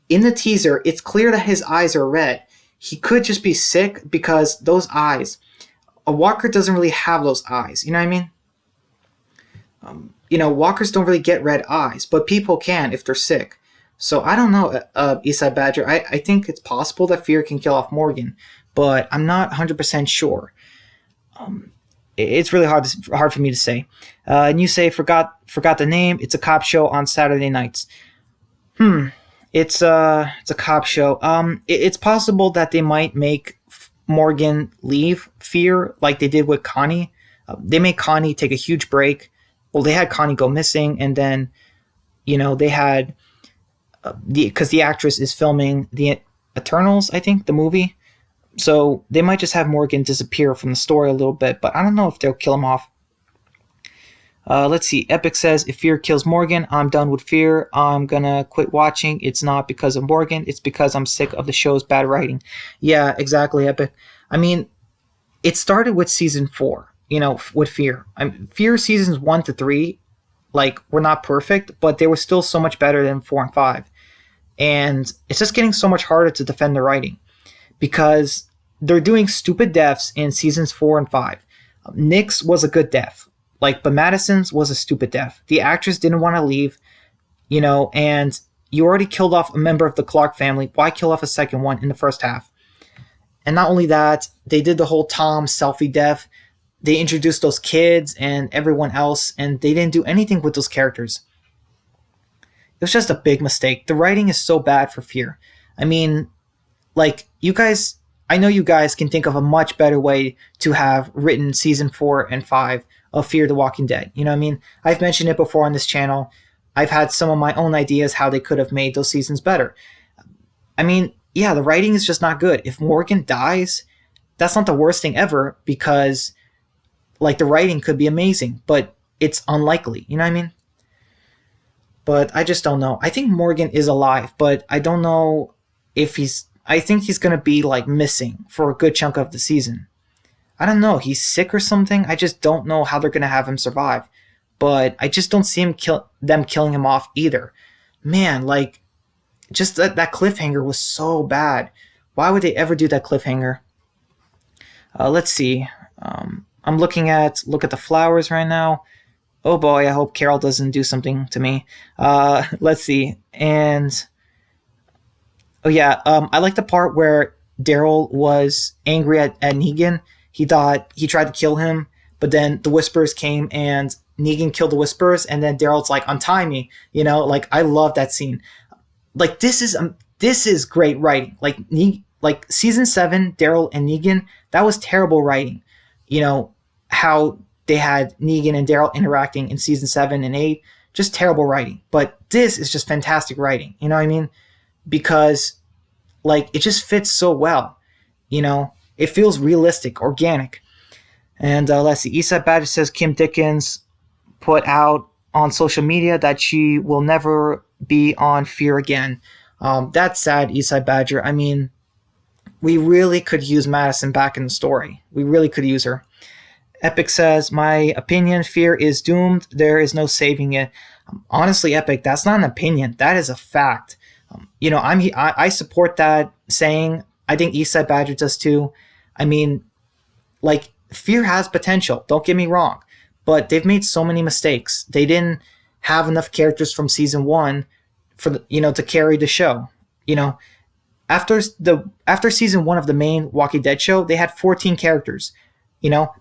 In the teaser, it's clear that his eyes are red. He could just be sick because those eyes. A walker doesn't really have those eyes. You know what I mean? Walkers don't really get red eyes, but people can if they're sick. So I don't know, Eastside Badger. I think it's possible that Fear can kill off Morgan, but I'm not 100% sure. It's really hard for me to say. And you say forgot the name. It's a cop show on Saturday nights. It's a cop show. It's possible that they might make Morgan leave Fear like they did with Connie. They made Connie take a huge break. Well, they had Connie go missing, and then, they had because the actress is filming the Eternals, I think, the movie. So they might just have Morgan disappear from the story a little bit, but I don't know if they'll kill him off. Let's see. Epic says, if Fear kills Morgan, I'm done with Fear. I'm gonna quit watching. It's not because of Morgan. It's because I'm sick of the show's bad writing. Yeah, exactly, Epic. I mean, it started with season 4, with Fear. Fear seasons 1 to 3, were not perfect, but they were still so much better than 4 and 5. And it's just getting so much harder to defend the writing because they're doing stupid deaths in seasons 4 and 5. Nick's was a good death. But Madison's was a stupid death. The actress didn't want to leave, and you already killed off a member of the Clark family. Why kill off a second one in the first half? And not only that, they did the whole Tom selfie death. They introduced those kids and everyone else, and they didn't do anything with those characters. It was just a big mistake. The writing is so bad for Fear. I mean, you guys, I know you guys can think of a much better way to have written season 4 and 5 of Fear the Walking Dead. You know what I mean? I've mentioned it before on this channel. I've had some of my own ideas how they could have made those seasons better. I mean, yeah, the writing is just not good. If Morgan dies, that's not the worst thing ever because, the writing could be amazing, but it's unlikely. You know what I mean? But I just don't know. I think Morgan is alive, but I don't know if I think he's going to be, missing for a good chunk of the season. I don't know. He's sick or something. I just don't know how they're going to have him survive. But I just don't see them killing him off either. man, like just that cliffhanger was so bad. Why would they ever do that cliffhanger? Let's see. I'm look at the flowers right now. Oh boy, I hope Carol doesn't do something to me. Let's see. And oh yeah, I like the part where Daryl was angry at Negan. He thought he tried to kill him, but then the Whisperers came and Negan killed the Whisperers, and then Daryl's like, "Untie me," Like I love that scene. Like this is great writing. Like season 7, Daryl and Negan, that was terrible writing. How they had Negan and Daryl interacting in season 7 and 8, just terrible writing. But this is just fantastic writing. You know what I mean? Because like it just fits so well. It feels realistic, organic. And let's see. Eastside Badger says Kim Dickens put out on social media that she will never be on Fear again. That's sad, Eastside Badger. I mean, we really could use Madison back in the story. We really could use her. Epic says, my opinion, Fear is doomed. There is no saving it. Honestly, Epic, that's not an opinion. That is a fact. I support that saying. I think Eastside Badger does too. I mean, like, Fear has potential. Don't get me wrong. But they've made so many mistakes. They didn't have enough characters from season 1 for to carry the show. After season 1 of the main Walking Dead show, they had 14 characters.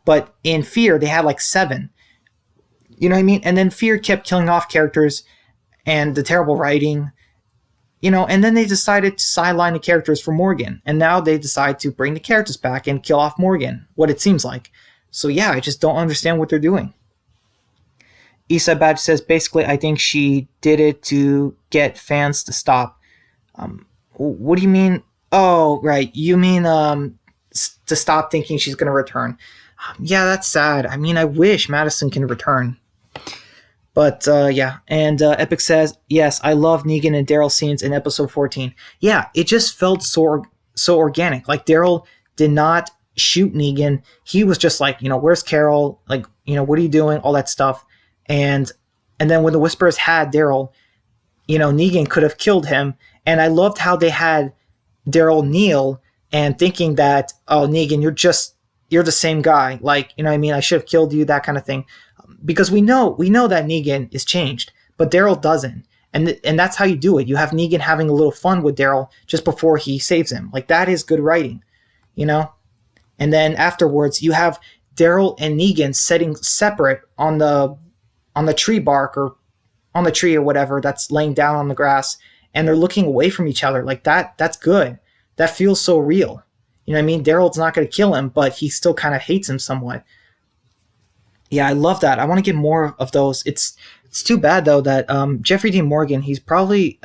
But in Fear they had like 7. You know what I mean? And then Fear kept killing off characters and the terrible writing. And then they decided to sideline the characters for Morgan. And now they decide to bring the characters back and kill off Morgan, what it seems like. So yeah, I just don't understand what they're doing. Eastside Badge says, basically, I think she did it to get fans to stop. What do you mean? Oh, right. You mean to stop thinking she's going to return. Yeah, that's sad. I mean, I wish Madison can return. But yeah, and Epic says, yes, I love Negan and Daryl scenes in episode 14. Yeah, it just felt so organic. Like Daryl did not shoot Negan. He was just like, where's Carol? Like, what are you doing? All that stuff. And then when the Whisperers had Daryl, Negan could have killed him. And I loved how they had Daryl kneel and thinking that, oh, Negan, you're the same guy. Like, what I mean? I should have killed you, that kind of thing. Because we know that Negan is changed, but Daryl doesn't. And that's how you do it. You have Negan having a little fun with Daryl just before he saves him. Like, that is good writing, And then afterwards, you have Daryl and Negan sitting separate on the tree bark or on the tree or whatever that's laying down on the grass, and they're looking away from each other. Like, that's good. That feels so real. You know what I mean? Daryl's not going to kill him, but he still kind of hates him somewhat. Yeah, I love that. I want to get more of those. It's too bad though that Jeffrey Dean Morgan, he's probably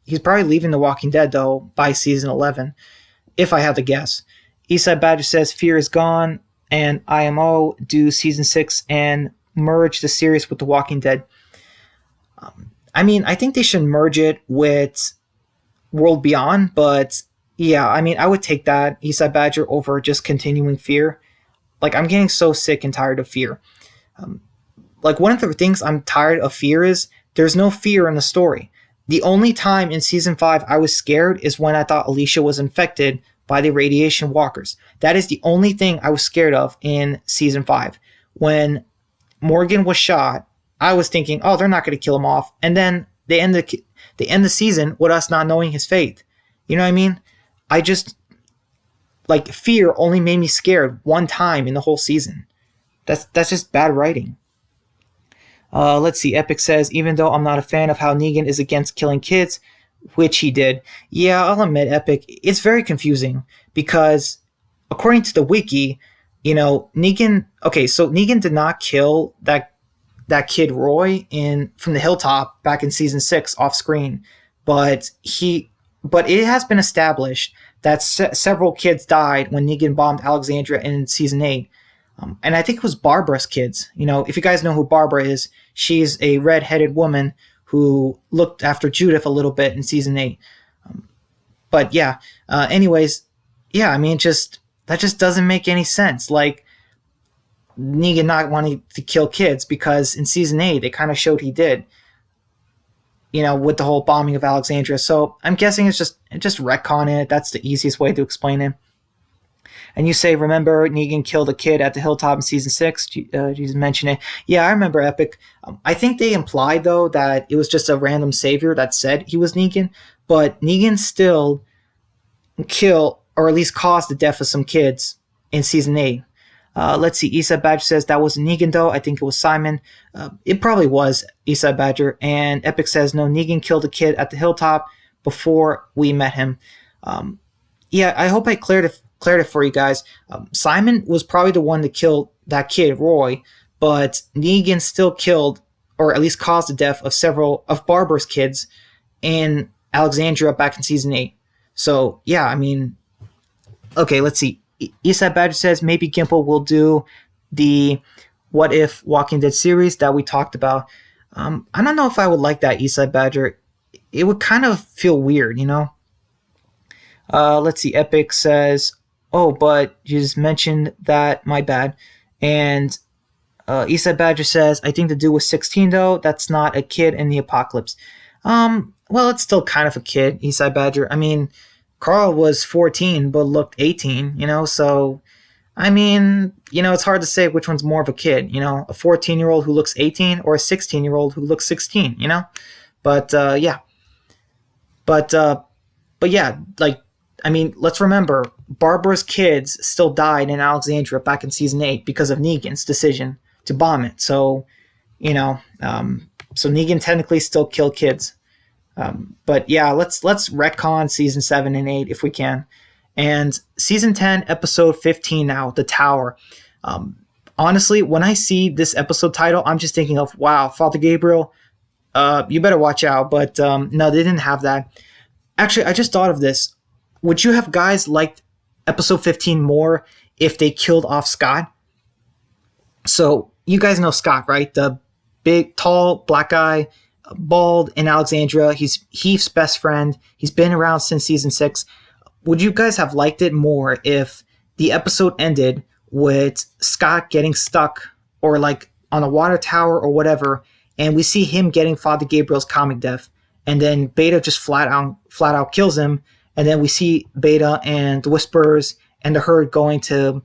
leaving The Walking Dead though by season 11, if I had to guess. Eastside Badger says Fear is gone, and IMO do season 6 and merge the series with The Walking Dead. I mean, I think they should merge it with World Beyond, but yeah, I mean, I would take that, Eastside Badger, over just continuing Fear. Like, I'm getting so sick and tired of Fear. Like, one of the things I'm tired of Fear is there's no fear in the story. The only time in season 5 I was scared is when I thought Alicia was infected by the radiation walkers. That is the only thing I was scared of in season 5. When Morgan was shot, I was thinking, oh, they're not going to kill him off. And then they end the season with us not knowing his fate. You know what I mean? I just, like, Fear only made me scared one time in the whole season. That's just bad writing. Let's see. Epic says, even though I'm not a fan of how Negan is against killing kids, which he did. Yeah, I'll admit, Epic, it's very confusing because according to the wiki, Negan. Okay, so Negan did not kill that kid Roy from the hilltop back in season 6 off screen, but it has been established that several kids died when Negan bombed Alexandria in season 8. And I think it was Barbara's kids. If you guys know who Barbara is, she's a red-headed woman who looked after Judith a little bit in season 8. But yeah, anyways, yeah, I mean, that just doesn't make any sense. Like, Negan not wanting to kill kids, because in season 8, they kind of showed he did. with the whole bombing of Alexandria. So I'm guessing it's just retcon it. That's the easiest way to explain it. And you say, remember Negan killed a kid at the hilltop in season 6? You mentioned it. Yeah, I remember Epic. I think they implied, though, that it was just a random savior that said he was Negan, but Negan still killed, or at least caused the death of some kids in season 8. Let's see. Eastside Badger says that wasn't Negan, though. I think it was Simon. It probably was Eastside Badger. And Epic says, no, Negan killed a kid at the hilltop before we met him. Yeah, I hope I cleared it for you guys. Simon was probably the one to kill that kid, Roy, but Negan still killed, or at least caused the death of several of Barbara's kids in Alexandria back in season 8. So, yeah, I mean, okay, let's see. Eastside Badger says maybe Gimple will do the What If Walking Dead series that we talked about. I don't know if I would like that, Eastside Badger. It would kind of feel weird, Let's see. Epic says, oh, but you just mentioned that. My bad. And Eastside Badger says, I think the dude was 16, though. That's not a kid in the apocalypse. Well, it's still kind of a kid, Eastside Badger. I mean, Carl was 14 but looked 18, so I mean, it's hard to say which one's more of a kid, a 14-year-old who looks 18 or a 16-year-old who looks 16, But yeah. But yeah, like, I mean, let's remember, Barbara's kids still died in Alexandria back in season 8 because of Negan's decision to bomb it. So, so Negan technically still killed kids. But yeah, let's retcon season 7 and 8 if we can. And season 10, episode 15 now, The Tower. Honestly, when I see this episode title, I'm just thinking of, wow, Father Gabriel, you better watch out. But no, they didn't have that. Actually, I just thought of this. Would you have guys liked episode 15 more if they killed off Scott? So you guys know Scott, right? The big, tall, black guy, bald in Alexandria. He's Heath's best friend. He's been around since season 6. Would you guys have liked it more if the episode ended with Scott getting stuck or like on a water tower or whatever, and we see him getting Father Gabriel's comic death, and then Beta just flat out kills him, and then we see Beta and the Whisperers and the Herd going to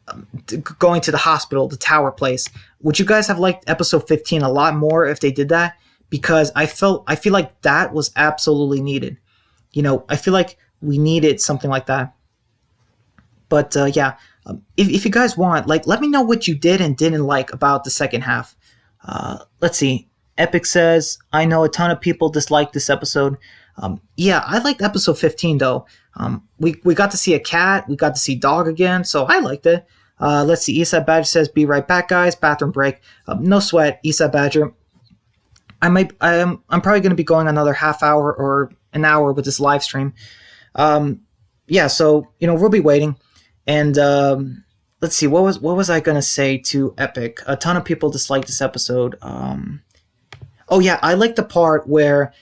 the hospital, the tower place? Would you guys have liked episode 15 a lot more if they did that? Because I feel like that was absolutely needed. I feel like we needed something like that. But yeah, if you guys want, like, let me know what you did and didn't like about the second half. Let's see. Epic says, I know a ton of people disliked this episode. Yeah, I liked episode 15 though. We got to see a cat, we got to see Dog again, so I liked it. Let's see. Eastside Badger says, be right back, guys. Bathroom break. No sweat, Eastside Badger. I'm probably going to be going another half hour or an hour with this live stream. Yeah, so we'll be waiting. And let's see, what was I going to say to Epic? A ton of people disliked this episode. Oh yeah, I like the part where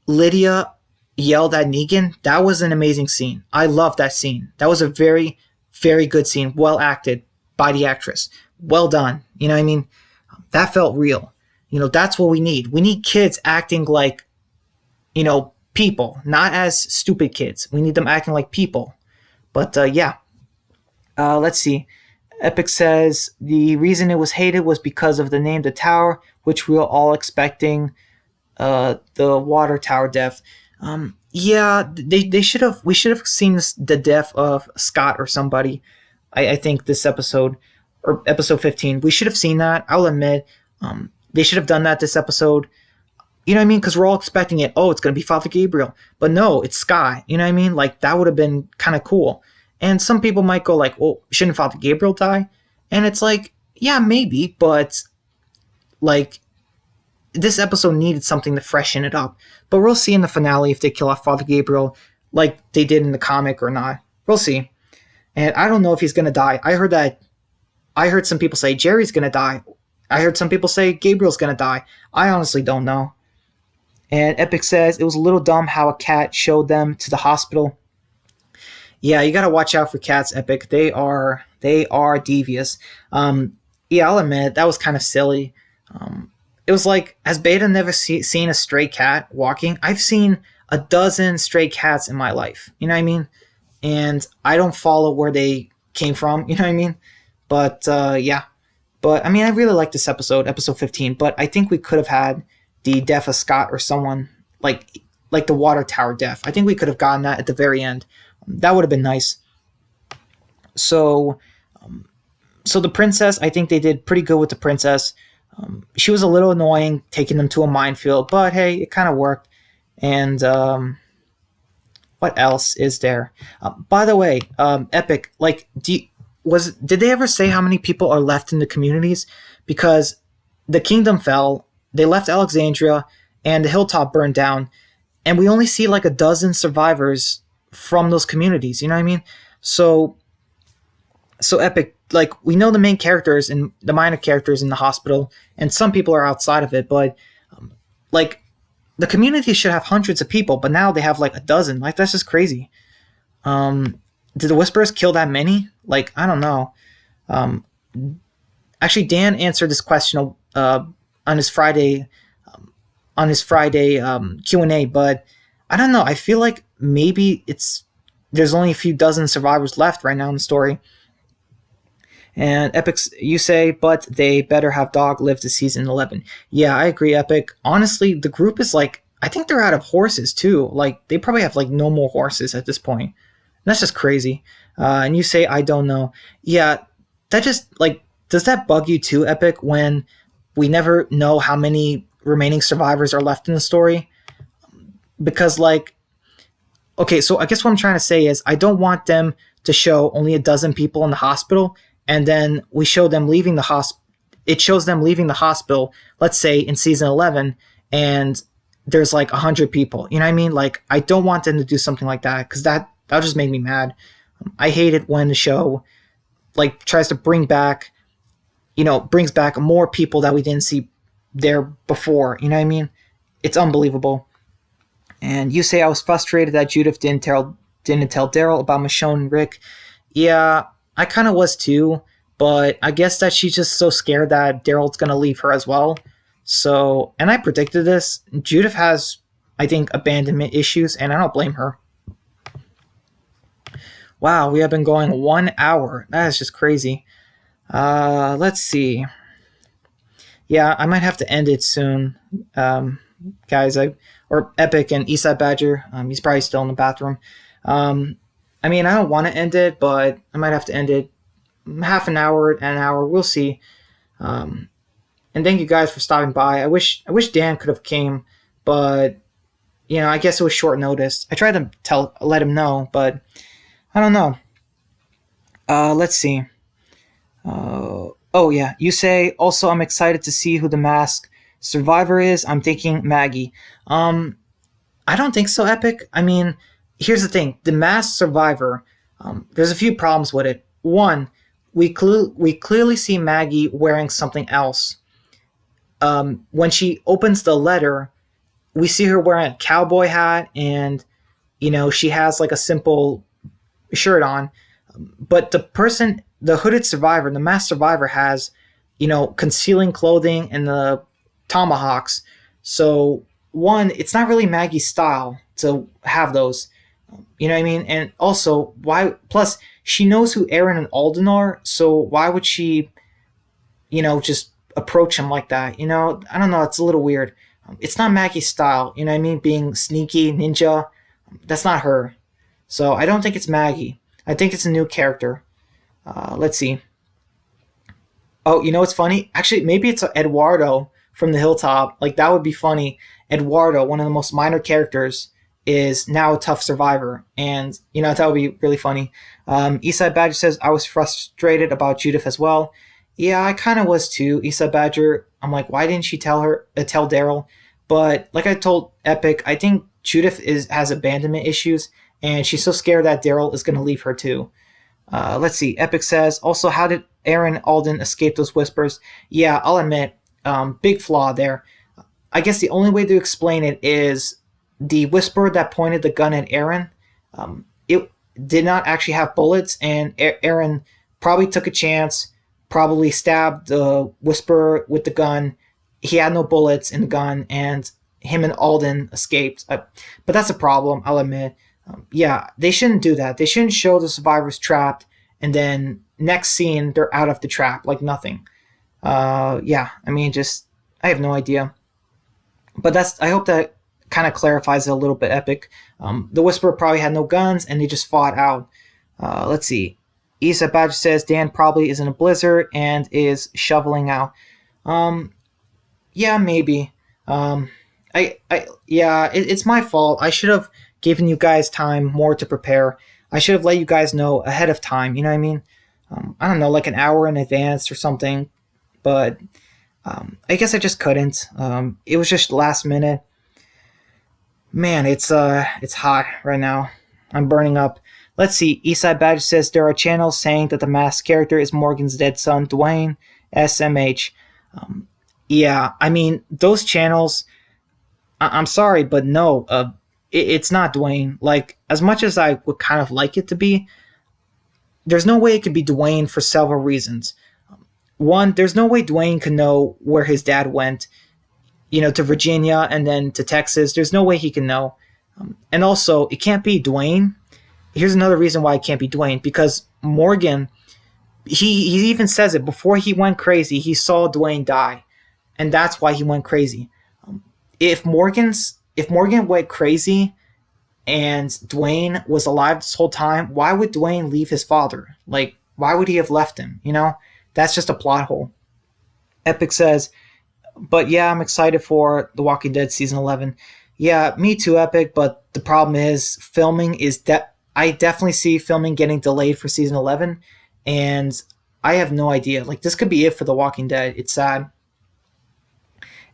Lydia yelled at Negan. That was an amazing scene. I love that scene. That was a very, very good scene. Well acted by the actress. Well done. You know what I mean? That felt real. That's what we need. We need kids acting like, people, not as stupid kids. We need them acting like people. But yeah. Let's see. Epic says the reason it was hated was because of the name The Tower, which we were all expecting the water tower death. Yeah, we should have seen the death of Scott or somebody. I think this episode, or episode 15, we should have seen that. I'll admit. They should have done that this episode. You know what I mean? Because we're all expecting it. Oh, it's going to be Father Gabriel. But no, it's Scott. You know what I mean? Like, that would have been kind of cool. And some people might go like, well, shouldn't Father Gabriel die? And it's like, yeah, maybe. But, like, this episode needed something to freshen it up. But we'll see in the finale if they kill off Father Gabriel like they did in the comic or not. We'll see. And I don't know if he's going to die. I heard some people say Jerry's going to die. I heard some people say Gabriel's going to die. I honestly don't know. And Epic says, it was a little dumb how a cat showed them to the hospital. Yeah, you got to watch out for cats, Epic. They are devious. Yeah, I'll admit, that was kind of silly. it was like, has Beta never seen a stray cat walking? I've seen a dozen stray cats in my life. You know what I mean? And I don't follow where they came from. You know what I mean? But yeah. But I mean, I really like this episode 15. But I think we could have had the death of Scott or someone like the water tower death. I think we could have gotten that at the very end. That would have been nice. So, so the princess, I think they did pretty good with the princess. She was a little annoying taking them to a minefield, but hey, it kind of worked. And what else is there? By the way, Epic, like, did they ever say how many people are left in the communities? Because the kingdom fell, they left Alexandria, and the hilltop burned down, and we only see like a dozen survivors from those communities. You know what I mean? So Epic, like, we know the main characters and the minor characters in the hospital, and some people are outside of it, but like, the community should have hundreds of people, but now they have like a dozen. Like, that's just crazy. Did the Whisperers kill that many? Like, I don't know. Actually, Dan answered this question on his Friday Q&A, but I don't know. I feel like maybe there's only a few dozen survivors left right now in the story. And Epic's, you say, but they better have Dog live to season 11. Yeah, I agree, Epic. Honestly, the group is like, I think they're out of horses too. Like, they probably have like no more horses at this point. And that's just crazy. And you say, I don't know. Yeah, that just, like, does that bug you too, Epic, when we never know how many remaining survivors are left in the story? Because, like, okay, so I guess what I'm trying to say is I don't want them to show only a dozen people in the hospital, and then we show them leaving the hospital. It shows them leaving the hospital, let's say in season 11, and there's like 100 people. You know what I mean? Like, I don't want them to do something like that, because that'll just make me mad. I hate it when the show like tries to brings back more people that we didn't see there before. You know what I mean? It's unbelievable. And you say, I was frustrated that Judith didn't tell Daryl about Michonne and Rick. Yeah, I kind of was too, but I guess that she's just so scared that Daryl's going to leave her as well. So, and I predicted this. Judith has, I think, abandonment issues, and I don't blame her. Wow, we have been going 1 hour. That is just crazy. Let's see. Yeah, I might have to end it soon, guys. Or Epic and Eastside Badger. He's probably still in the bathroom. I mean, I don't want to end it, but I might have to end it half an hour. We'll see. And thank you guys for stopping by. I wish Dan could have came, but I guess it was short notice. I tried to let him know, but I don't know. Let's see. Oh yeah, you say also I'm excited to see who the masked survivor is. I'm thinking Maggie. I don't think so, Epic. I mean, here's the thing: the masked survivor. There's a few problems with it. One, we clearly see Maggie wearing something else. When she opens the letter, we see her wearing a cowboy hat, and she has like a simple shirt on. But the hooded survivor, the masked survivor, has concealing clothing and the tomahawks. So one, it's not really Maggie's style to have those. You know what I mean? And also, why? Plus, she knows who Aaron and Alden are, so why would she, just approach him like that? I don't know. It's a little weird. It's not Maggie's style. You know what I mean? Being sneaky, ninja. That's not her. So I don't think it's Maggie. I think it's a new character. Let's see. Oh, what's funny? Actually, maybe it's Eduardo from the Hilltop. Like, that would be funny. Eduardo, one of the most minor characters, is now a tough survivor. And, that would be really funny. Eastside Badger says, I was frustrated about Judith as well. Yeah, I kind of was too, Eastside Badger. I'm like, why didn't she tell Daryl? But like I told Epic, I think Judith has abandonment issues, and she's so scared that Daryl is going to leave her too. Let's see. Epic says, also, how did Aaron Alden escape those whispers? Yeah, I'll admit, big flaw there. I guess the only way to explain it is the whisperer that pointed the gun at Aaron, it did not actually have bullets, and Aaron probably took a chance, probably stabbed the whisperer with the gun. he had no bullets in the gun, and him and Alden escaped. But that's a problem, I'll admit. Yeah, they shouldn't do that. They shouldn't show the survivors trapped, and then next scene they're out of the trap like nothing. Yeah, I mean, just I have no idea. But that's I hope that kind of clarifies it a little bit. Epic. The Whisperer probably had no guns, and they just fought out. Let's see. Isa Badge says Dan probably is in a blizzard and is shoveling out. Um, yeah, maybe. Yeah, it's my fault. I should have given you guys time more to prepare. I should have let you guys know ahead of time. You know what I mean? I don't know, like an hour in advance or something. But I guess I just couldn't. It was just last minute. Man, it's hot right now. I'm burning up. Let's see. Eastside Badge says there are channels saying that the masked character is Morgan's dead son, Dwayne. SMH. Yeah, I mean those channels. I'm sorry, but no. It's not Dwayne. Like as much as I would kind of like it to be, there's no way it could be Dwayne for several reasons. One, there's no way Dwayne could know where his dad went, to Virginia and then to Texas. There's no way he can know. And also, it can't be Dwayne. Here's another reason why it can't be Dwayne, because Morgan, he even says it before he went crazy. He saw Dwayne die, and that's why he went crazy. If Morgan went crazy and Dwayne was alive this whole time, why would Dwayne leave his father? Like, why would he have left him? That's just a plot hole. Epic says, but yeah, I'm excited for The Walking Dead season 11. Yeah, me too, Epic, but the problem is filming is I definitely see filming getting delayed for season 11, and I have no idea. Like, this could be it for The Walking Dead. It's sad.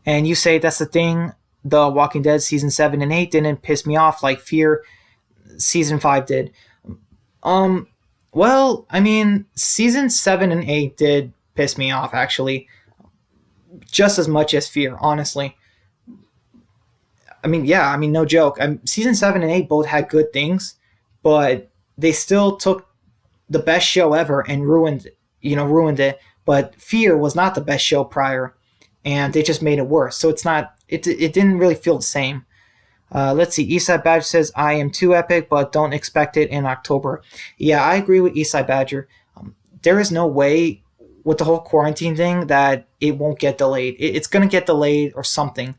And you say that's the thing, The Walking Dead season 7 and 8 didn't piss me off like Fear season 5 did. Well, I mean, season 7 and 8 did piss me off, actually. Just as much as Fear, honestly. I mean, yeah, no joke. Season 7 and 8 both had good things, but they still took the best show ever and ruined it. But Fear was not the best show prior, and they just made it worse. So it didn't really feel the same. Let's see. Eastside Badger says, I am too Epic, but don't expect it in October. Yeah, I agree with Eastside Badger. There is no way with the whole quarantine thing that it won't get delayed. It's going to get delayed or something.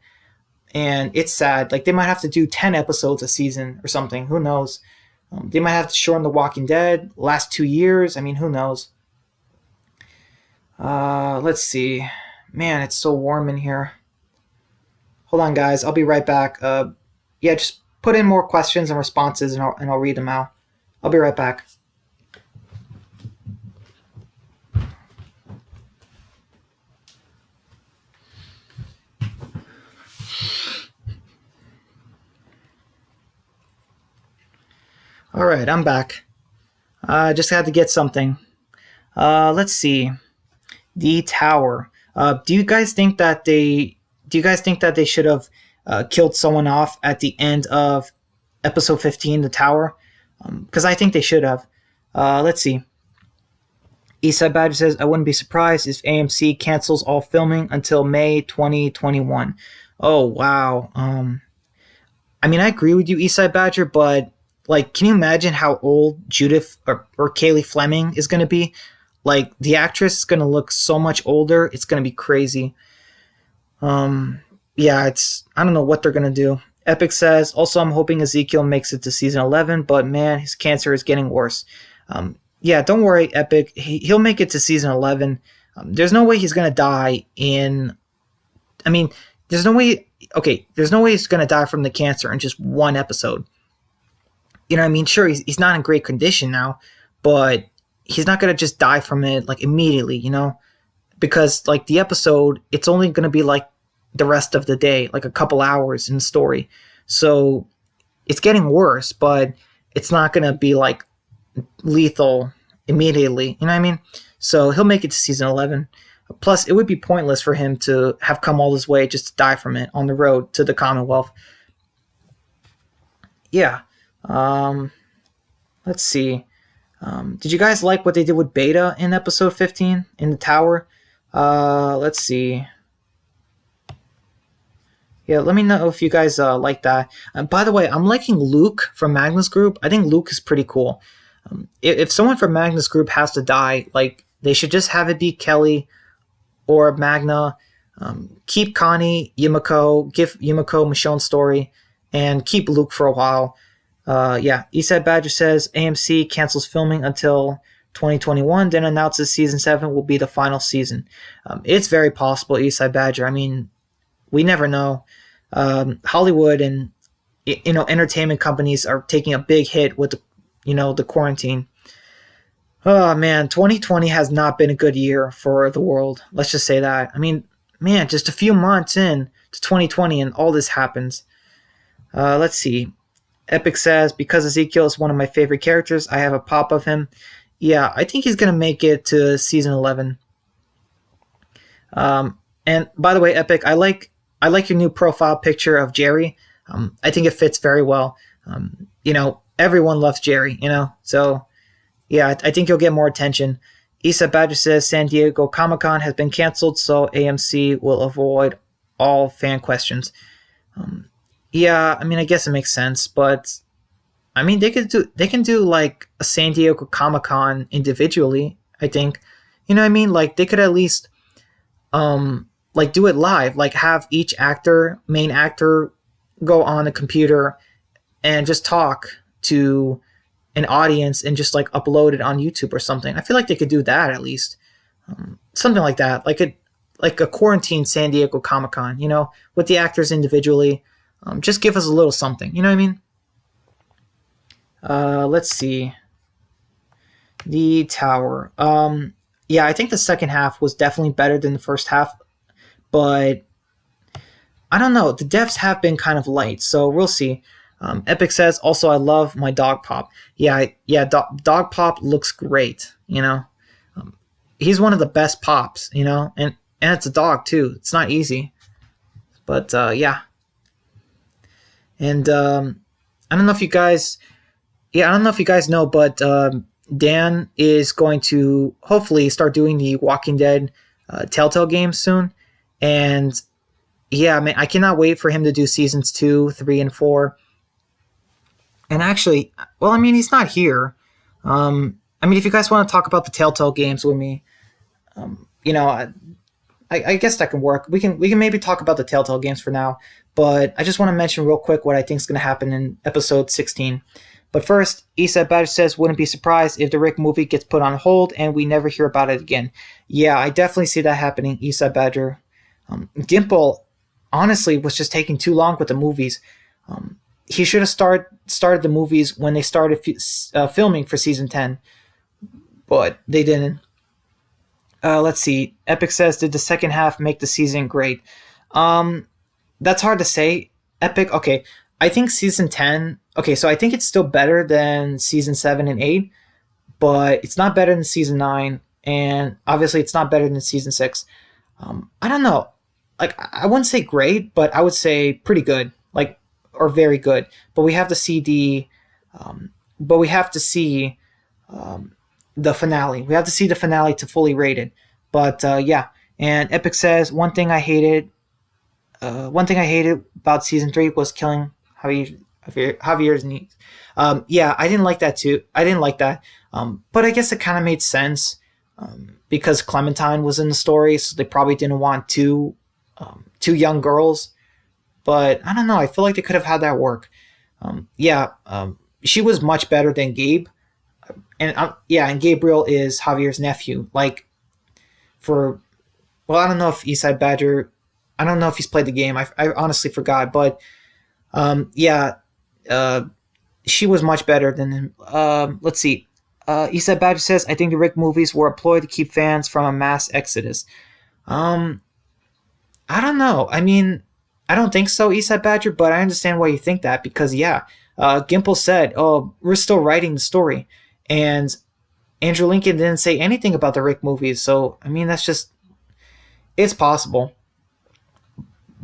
And it's sad. Like, they might have to do 10 episodes a season or something. Who knows? They might have to shorten The Walking Dead. Last 2 years. I mean, who knows? Let's see. Man, it's so warm in here. Hold on, guys. I'll be right back. Yeah, just put in more questions and responses, and I'll read them out. I'll be right back. All right, I'm back. I just had to get something. Let's see. The Tower. Do you guys think that they should have killed someone off at the end of episode 15, The Tower? Because I think they should have. Let's see. Eastside Badger says, I wouldn't be surprised if AMC cancels all filming until May 2021. Oh, wow. I mean, I agree with you, Eastside Badger, but like, can you imagine how old Judith or Kaylee Fleming is going to be? Like, the actress is going to look so much older. It's going to be crazy. Yeah, I don't know what they're going to do. Epic says, also, I'm hoping Ezekiel makes it to season 11, but man, his cancer is getting worse. Yeah, don't worry, Epic. He'll make it to season 11. There's no way he's going to die there's no way he's going to die from the cancer in just one episode. You know what I mean? Sure, he's not in great condition now, but he's not going to just die from it, like, immediately, because, like, the episode, it's only going to be, like, the rest of the day, like a couple hours in the story. So it's getting worse, but it's not going to be, like, lethal immediately. You know what I mean? So he'll make it to season 11. Plus, it would be pointless for him to have come all this way just to die from it on the road to the Commonwealth. Yeah. Let's see. Did you guys like what they did with Beta in episode 15 in the tower? Let's see. Yeah, let me know if you guys like that. By the way, I'm liking Luke from Magnus Group. I think Luke is pretty cool. If someone from Magnus Group has to die, like they should just have it be Kelly or Magna. Keep Connie, Yumiko, give Yumiko Michonne's story, and keep Luke for a while. Yeah, Eastside Badger says AMC cancels filming until 2021, then announces season 7 will be the final season. It's very possible, Eastside Badger. I mean, we never know. Hollywood and entertainment companies are taking a big hit with the quarantine. Oh man, 2020 has not been a good year for the world. Let's just say that. I mean, man, just a few months in to 2020 and all this happens. Let's see. Epic says, because Ezekiel is one of my favorite characters, I have a pop of him. Yeah, I think he's going to make it to season 11. And by the way, Epic, I like your new profile picture of Jerry. I think it fits very well. Everyone loves Jerry, so yeah, I think you'll get more attention. Issa Badger says San Diego Comic-Con has been canceled, so AMC will avoid all fan questions. Yeah, I mean, I guess it makes sense, but I mean, they can do like a San Diego Comic-Con individually. I think, you know what I mean? Like they could at least like do it live, like have each main actor, go on a computer and just talk to an audience and just like upload it on YouTube or something. I feel like they could do that at least, something like that, like a quarantine San Diego Comic Con, with the actors individually. Just give us a little something, you know what I mean? Let's see. The Tower. Yeah, I think the second half was definitely better than the first half, but I don't know. The deaths have been kind of light, so we'll see. Epic says, also, I love my dog Pop. Yeah, dog Pop looks great, He's one of the best Pops, and it's a dog, too. It's not easy. But, yeah. And I don't know if you guys know, but Dan is going to hopefully start doing the Walking Dead Telltale games soon. And yeah, man, I cannot wait for him to do seasons 2, 3, and 4. And actually, well, I mean, he's not here. I mean, if you guys want to talk about the Telltale games with me, I guess that can work. We can maybe talk about the Telltale games for now, but I just want to mention real quick what I think is going to happen in episode 16. But first, Issa Badger says, wouldn't be surprised if the Rick movie gets put on hold and we never hear about it again. Yeah, I definitely see that happening, Issa Badger. Gimple, honestly, was just taking too long with the movies. He should have started the movies when they started filming for season 10, but they didn't. Let's see. Epic says, did the second half make the season great? That's hard to say. Epic, okay. I think season 10, okay, so I think it's still better than season 7 and 8, but it's not better than season 9, and obviously it's not better than season 6. I don't know. Like, I wouldn't say great, but I would say pretty good, like, or very good. But we have to see the finale. We have to see the finale to fully rate it. But yeah, and Epic says one thing I hated about season 3 was killing Javier's niece. Yeah, I didn't like that too. I didn't like that. But I guess it kind of made sense because Clementine was in the story, so they probably didn't want two young girls. But I don't know. I feel like they could have had that work. She was much better than Gabe. And Gabriel is Javier's nephew. I don't know if Eastside Badger, I don't know if he's played the game. I honestly forgot, but she was much better than him. Let's see. Eastside Badger says, I think the Rick movies were a ploy to keep fans from a mass exodus. I don't know. I mean, I don't think so, Eastside Badger, but I understand why you think that because, Gimple said, oh, we're still writing the story. And Andrew Lincoln didn't say anything about the Rick movies. So, I mean, it's possible.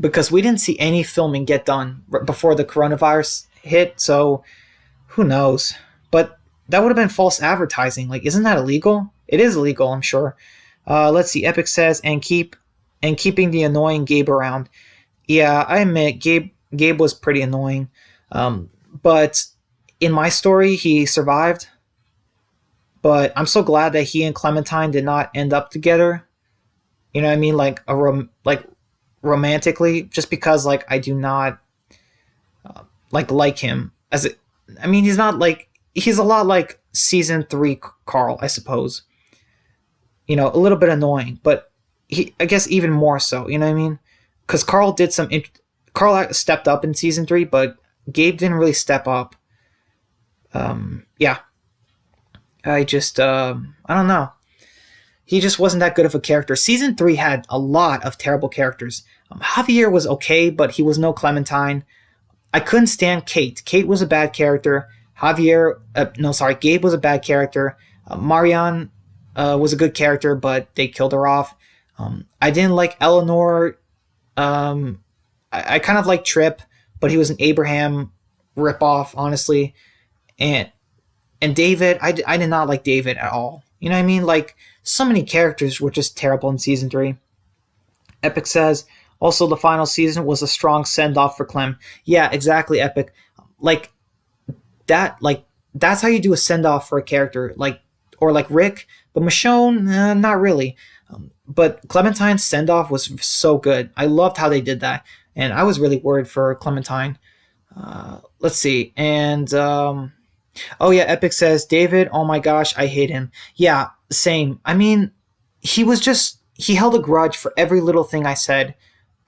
Because we didn't see any filming get done before the coronavirus hit. So, who knows? But that would have been false advertising. Like, isn't that illegal? It is illegal, I'm sure. Let's see. Epic says, and keeping the annoying Gabe around. Yeah, I admit Gabe was pretty annoying, but in my story he survived. But I'm so glad that he and Clementine did not end up together. You know what I mean? Like like romantically, just because like I do not like him as it. I mean, he's not like he's a lot like season three Carl, I suppose. You know, a little bit annoying, but he I guess even more so. You know what I mean? Because Carl did some. Carl stepped up in season three, but Gabe didn't really step up. Yeah, I don't know. He just wasn't that good of a character. Season three had a lot of terrible characters. Javier was okay, but he was no Clementine. I couldn't stand Kate. Kate was a bad character. No, sorry, Gabe was a bad character. Marianne was a good character, but they killed her off. I didn't like Eleanor. I kind of like Trip, but he was an Abraham ripoff, honestly. And David, I did not like David at all. You know what I mean? Like, so many characters were just terrible in season three. Epic says, also, the final season was a strong send off for Clem. Yeah, exactly, Epic. Like, that's how you do a send off for a character, like, or like Rick, but Michonne, not really. But Clementine's send off was so good. I loved how they did that, and I was really worried for Clementine. Let's see, and oh yeah, Epic says David. Oh my gosh, I hate him. Yeah, same. I mean, he held a grudge for every little thing I said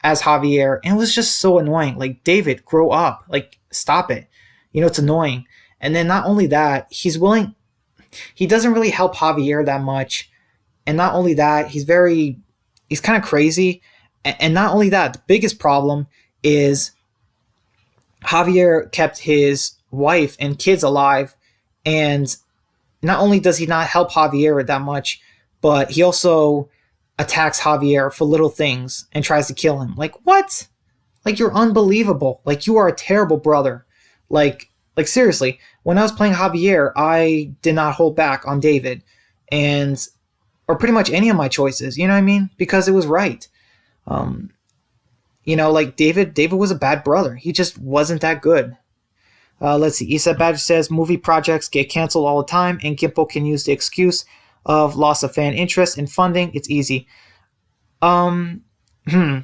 as Javier, and it was just so annoying. Like, David, grow up. Like, stop it. You know, it's annoying. And then not only that, he doesn't really help Javier that much. And not only that, he's kind of crazy. And not only that, the biggest problem is Javier kept his wife and kids alive, and not only does he not help Javier that much, but he also attacks Javier for little things and tries to kill him. Like, what? Like, you're unbelievable. Like, you are a terrible brother. Like seriously, when I was playing Javier, I did not hold back on David, and or pretty much any of my choices. You know what I mean? Because it was right. Um, you know, like David was a bad brother. He just wasn't that good. Let's see. Isa Badger says movie projects get canceled all the time, and Gimple can use the excuse of loss of fan interest and funding. It's easy. Um, hmm.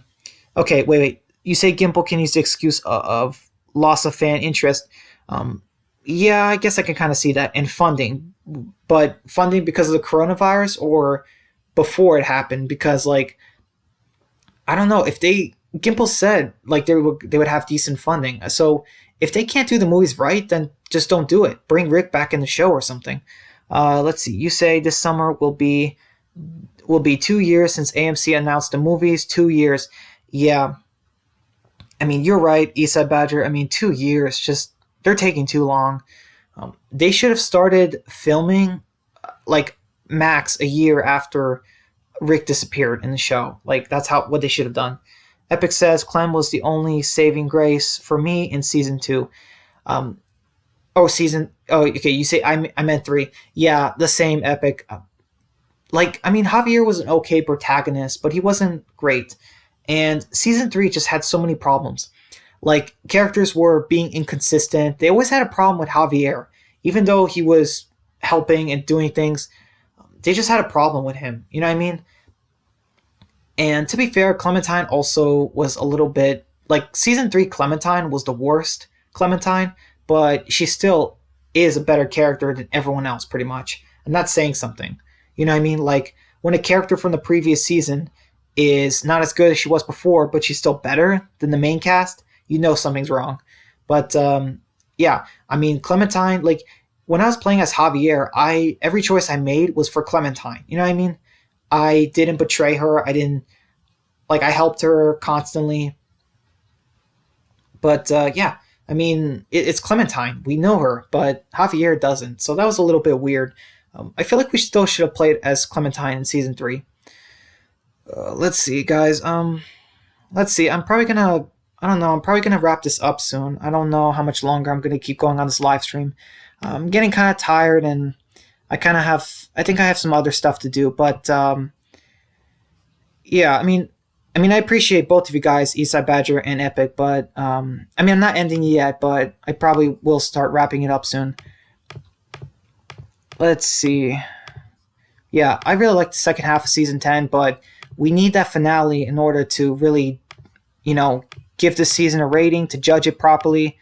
Okay, wait. You say Gimple can use the excuse of loss of fan interest. Um, yeah, I guess I can kind of see that. And funding. But funding because of the coronavirus or before it happened? Because, like, I don't know. If Gimple said, like, they would have decent funding. So if they can't do the movies right, then just don't do it. Bring Rick back in the show or something. Let's see. You say this summer will be 2 years since AMC announced the movies. 2 years. Yeah. I mean, you're right, Eastside Badger. I mean, 2 years, just, they're taking too long. They should have started filming, like, max a year after Rick disappeared in the show. Like, that's what they should have done. Epic says Clem was the only saving grace for me in season two. Um, okay, you say I meant three. Yeah, the same, Epic. Like, I mean, Javier was an okay protagonist, but he wasn't great. And season three just had so many problems. Like, characters were being inconsistent. They always had a problem with Javier, even though he was helping and doing things. They just had a problem with him. You know what I mean? And to be fair, Clementine also was a little bit like season three. Clementine was the worst Clementine, but she still is a better character than everyone else, pretty much. And that's saying something. You know what I mean? Like, when a character from the previous season is not as good as she was before, but she's still better than the main cast, you know something's wrong. But yeah, I mean, Clementine, like, when I was playing as Javier, every choice I made was for Clementine. You know what I mean? I didn't betray her. I didn't, like, I helped her constantly. But yeah, I mean, it's Clementine. We know her, but Javier doesn't. So that was a little bit weird. I feel like we still should have played as Clementine in season three. Let's see, guys. Let's see. I don't know. I'm probably gonna wrap this up soon. I don't know how much longer I'm gonna keep going on this live stream. I'm getting kind of tired, and I think I have some other stuff to do. But yeah, I mean, I mean, I appreciate both of you guys, Eastside Badger and Epic, but I mean, I'm not ending yet, but I probably will start wrapping it up soon. Let's see. Yeah, I really like the second half of season 10, but we need that finale in order to really, give this season a rating, to judge it properly.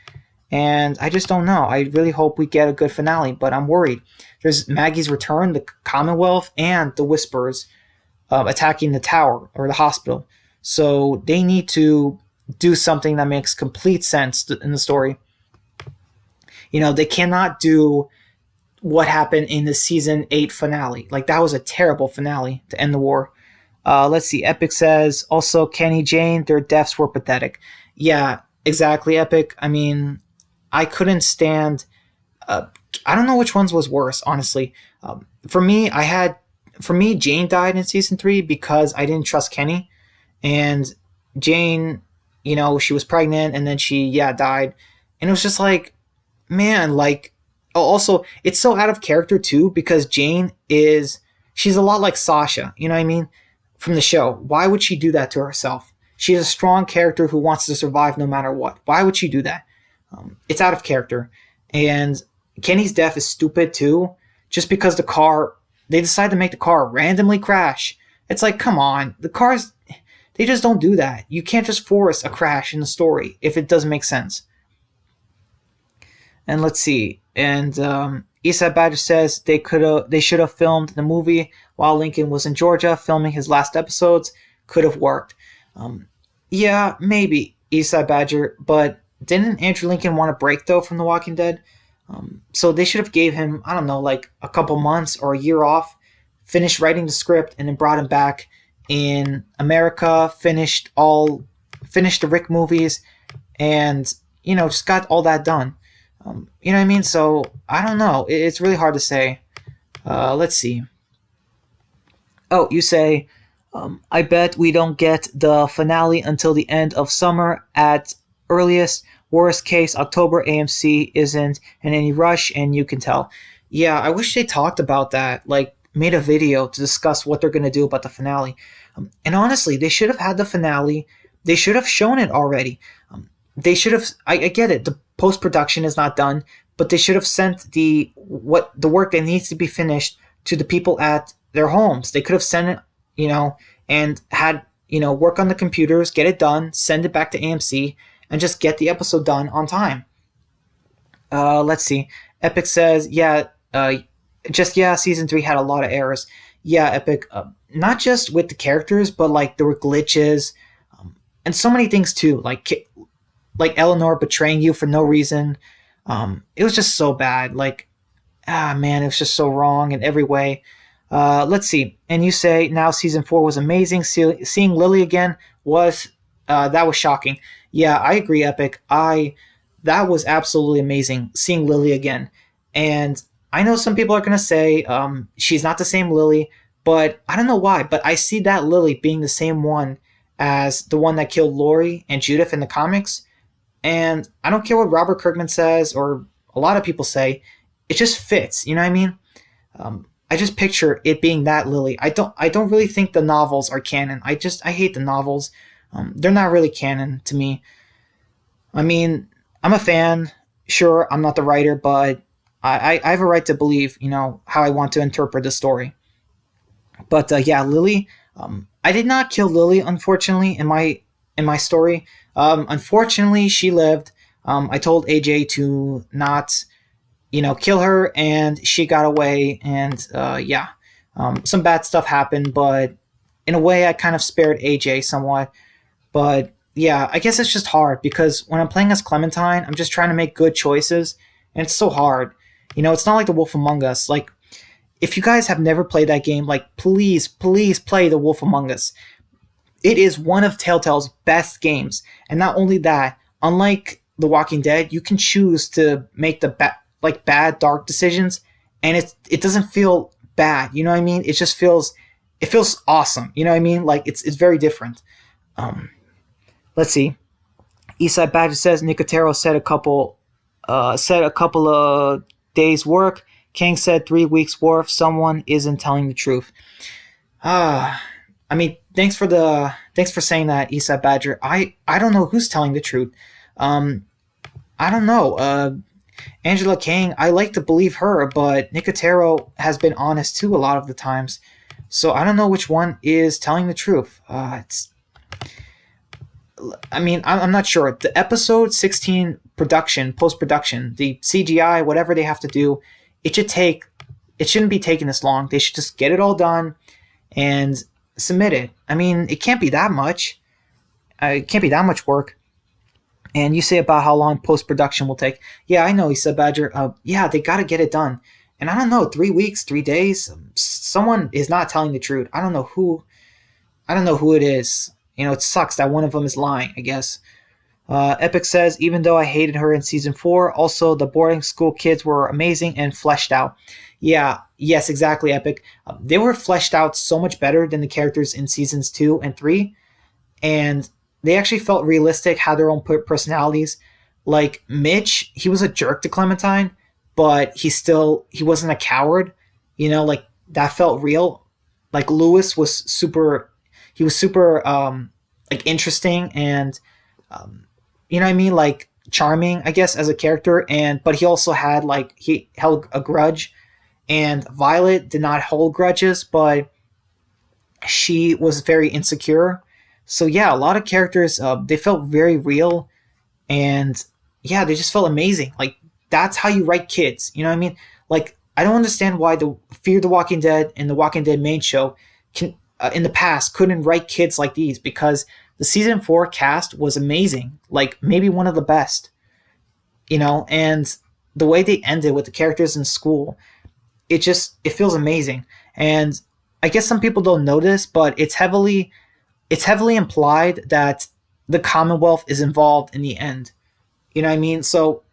And I just don't know. I really hope we get a good finale, but I'm worried. There's Maggie's return, the Commonwealth, and the Whisperers attacking the tower or the hospital. So they need to do something that makes complete sense in the story. They cannot do what happened in the season 8 finale. Like, that was a terrible finale to end the war. Let's see. Epic says, also, Kenny, Jane, their deaths were pathetic. Yeah, exactly, Epic. I mean, I couldn't stand... I don't know which ones was worse, honestly. For me, Jane died in season 3 because I didn't trust Kenny. And Jane, she was pregnant and then she, died. And it was just like, man, like... Also, it's so out of character, too, because she's a lot like Sasha, you know what I mean? From the show. Why would she do that to herself? She's a strong character who wants to survive no matter what. Why would she do that? It's out of character. And Kenny's death is stupid, too, just because they decided to make the car randomly crash. It's like, come on, the cars, they just don't do that. You can't just force a crash in the story if it doesn't make sense. And let's see. And Eastside Badger says they should have filmed the movie while Lincoln was in Georgia filming his last episodes. Could have worked. Yeah, maybe, Eastside Badger, but didn't Andrew Lincoln want a break, though, from The Walking Dead? So they should have gave him, I don't know, like a couple months or a year off, finished writing the script, and then brought him back in America, finished the Rick movies, and, just got all that done. You know what I mean? So, I don't know. It's really hard to say. Let's see. Oh, you say, I bet we don't get the finale until the end of summer at earliest. Worst case, October. AMC isn't in any rush, and you can tell. Yeah, I wish they talked about that, like made a video to discuss what they're going to do about the finale. And honestly, they should have had the finale. They should have shown it already. They should have, I get it, the post-production is not done, but they should have sent the work that needs to be finished to the people at their homes. They could have sent it, and had, work on the computers, get it done, send it back to AMC, and just get the episode done on time. Let's see. Epic says, season 3 had a lot of errors. Yeah, Epic, not just with the characters, but like there were glitches, and so many things too, like Eleanor betraying you for no reason. It was just so bad. Like, man, it was just so wrong in every way. Let's see. And you say now season 4 was amazing. Seeing Lily again was shocking. Yeah, I agree, Epic. That was absolutely amazing, seeing Lily again. And I know some people are going to say she's not the same Lily, but I don't know why. But I see that Lily being the same one as the one that killed Lori and Judith in the comics. And I don't care what Robert Kirkman says or a lot of people say. It just fits. You know what I mean? I just picture it being that Lily. I don't really think the novels are canon. I hate the novels. They're not really canon to me. I mean, I'm a fan. Sure, I'm not the writer, but I have a right to believe, how I want to interpret the story. But Lily, I did not kill Lily, unfortunately, in my story. Unfortunately, she lived. I told AJ to not, kill her, and she got away. And some bad stuff happened, but in a way, I kind of spared AJ somewhat. But yeah, I guess it's just hard because when I'm playing as Clementine, I'm just trying to make good choices, and it's so hard. It's not like The Wolf Among Us. Like, if you guys have never played that game, like, please play The Wolf Among Us. It is one of Telltale's best games. And not only that, unlike The Walking Dead, you can choose to make the bad, dark decisions, and it doesn't feel bad. You know what I mean? It just feels awesome. You know what I mean? Like, it's very different. Let's see. Eastside Badger says Nicotero said a couple of days' work. King said 3 weeks' worth. Someone isn't telling the truth. I mean, thanks for saying that, Eastside Badger. I don't know who's telling the truth. Um, I don't know. Angela Kang, I like to believe her, but Nicotero has been honest too a lot of the times. So I don't know which one is telling the truth. I mean, I'm not sure. The episode 16 production, post production, the CGI, whatever they have to do, it should take. It shouldn't be taking this long. They should just get it all done and submit it. I mean, it can't be that much. It can't be that much work. And you say about how long post production will take. Yeah, I know, he said Badger. Yeah, they got to get it done. And I don't know, 3 weeks, 3 days. Someone is not telling the truth. I don't know who. I don't know who it is. You know, it sucks that one of them is lying, I guess. Epic says, even though I hated her in season 4, also the boarding school kids were amazing and fleshed out. Yeah, yes, exactly, Epic. They were fleshed out so much better than the characters in seasons 2 and 3, and they actually felt realistic, had their own personalities. Like Mitch, he was a jerk to Clementine, but he wasn't a coward. You know, like that felt real. Like Lewis was super, he was super like interesting and you know what I mean, like charming, I guess, as a character. And but he also had like he held a grudge, and Violet did not hold grudges, but she was very insecure. So yeah, a lot of characters they felt very real, and yeah, they just felt amazing. Like that's how you write kids. You know what I mean? Like I don't understand why the Fear the Walking Dead and the Walking Dead main show can in the past couldn't write kids like these, because the season 4 cast was amazing, like maybe one of the best. You know, and the way they ended with the characters in school, it feels amazing. And I guess some people don't know this, but it's heavily implied that the Commonwealth is involved in the end. You know what I mean? So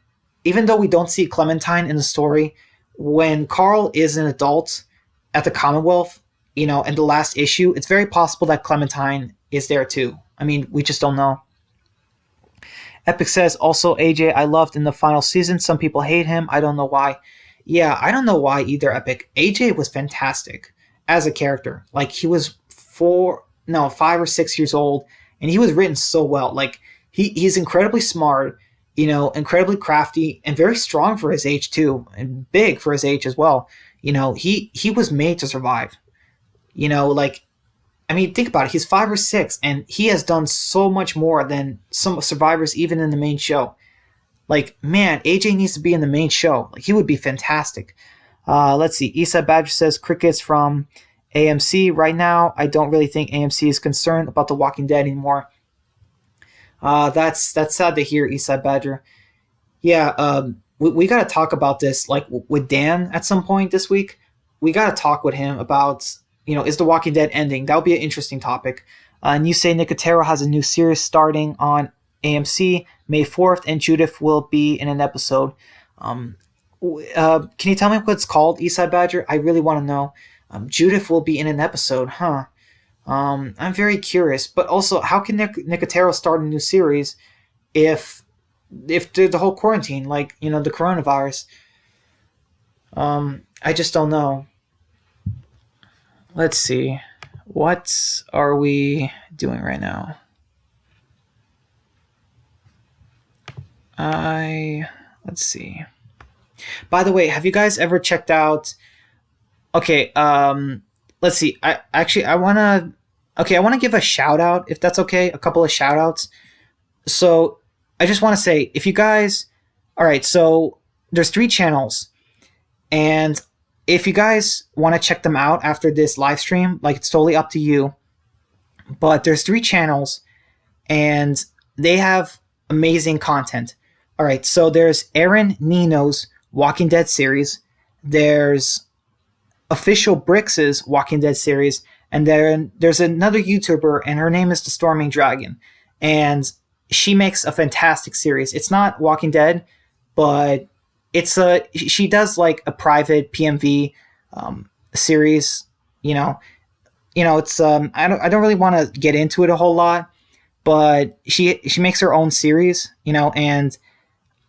even though we don't see Clementine in the story, when Carl is an adult at the Commonwealth, you know, in the last issue, it's very possible that Clementine is there too. I mean, we just don't know. Epic says, also AJ, I loved in the final season. Some people hate him. I don't know why. Yeah, I don't know why either, Epic. AJ was fantastic as a character. Like, he was 5 or 6 years old, and he was written so well. Like, he's incredibly smart, you know, incredibly crafty, and very strong for his age, too, and big for his age as well. You know, he was made to survive. You know, like, I mean, think about it. He's 5 or 6, and he has done so much more than some survivors, even in the main show. Like, man, AJ needs to be in the main show. Like, he would be fantastic. Let's see. Eastside Badger says crickets from AMC. Right now, I don't really think AMC is concerned about The Walking Dead anymore. That's sad to hear, Eastside Badger. Yeah, we got to talk about this, like, with Dan at some point this week. We got to talk with him about, you know, is The Walking Dead ending? That would be an interesting topic. And you say Nicotero has a new series starting on AMC May 4th, and Judith will be in an episode. Can you tell me what it's called, Eastside Badger? I really want to know. Judith will be in an episode, huh? I'm very curious. But also, how can Nicotero start a new series if the whole quarantine, like, you know, the coronavirus? I just don't know. Let's see. What are we doing right now? Let's see. By the way, have you guys ever checked out? Okay, let's see. I wanna give a shout out, if that's okay. A couple of shout outs. So I just want to say, if you guys, all right. So there's 3 channels, and if you guys want to check them out after this live stream, like, it's totally up to you. But there's 3 channels, and they have amazing content. All right, so there's Aaron Nino's Walking Dead series. There's Official Brix's Walking Dead series, and then there's another YouTuber, and her name is The Storming Dragon, and she makes a fantastic series. It's not Walking Dead, but she does like a private PMV series. You know, it's I don't really want to get into it a whole lot, but she makes her own series. You know, and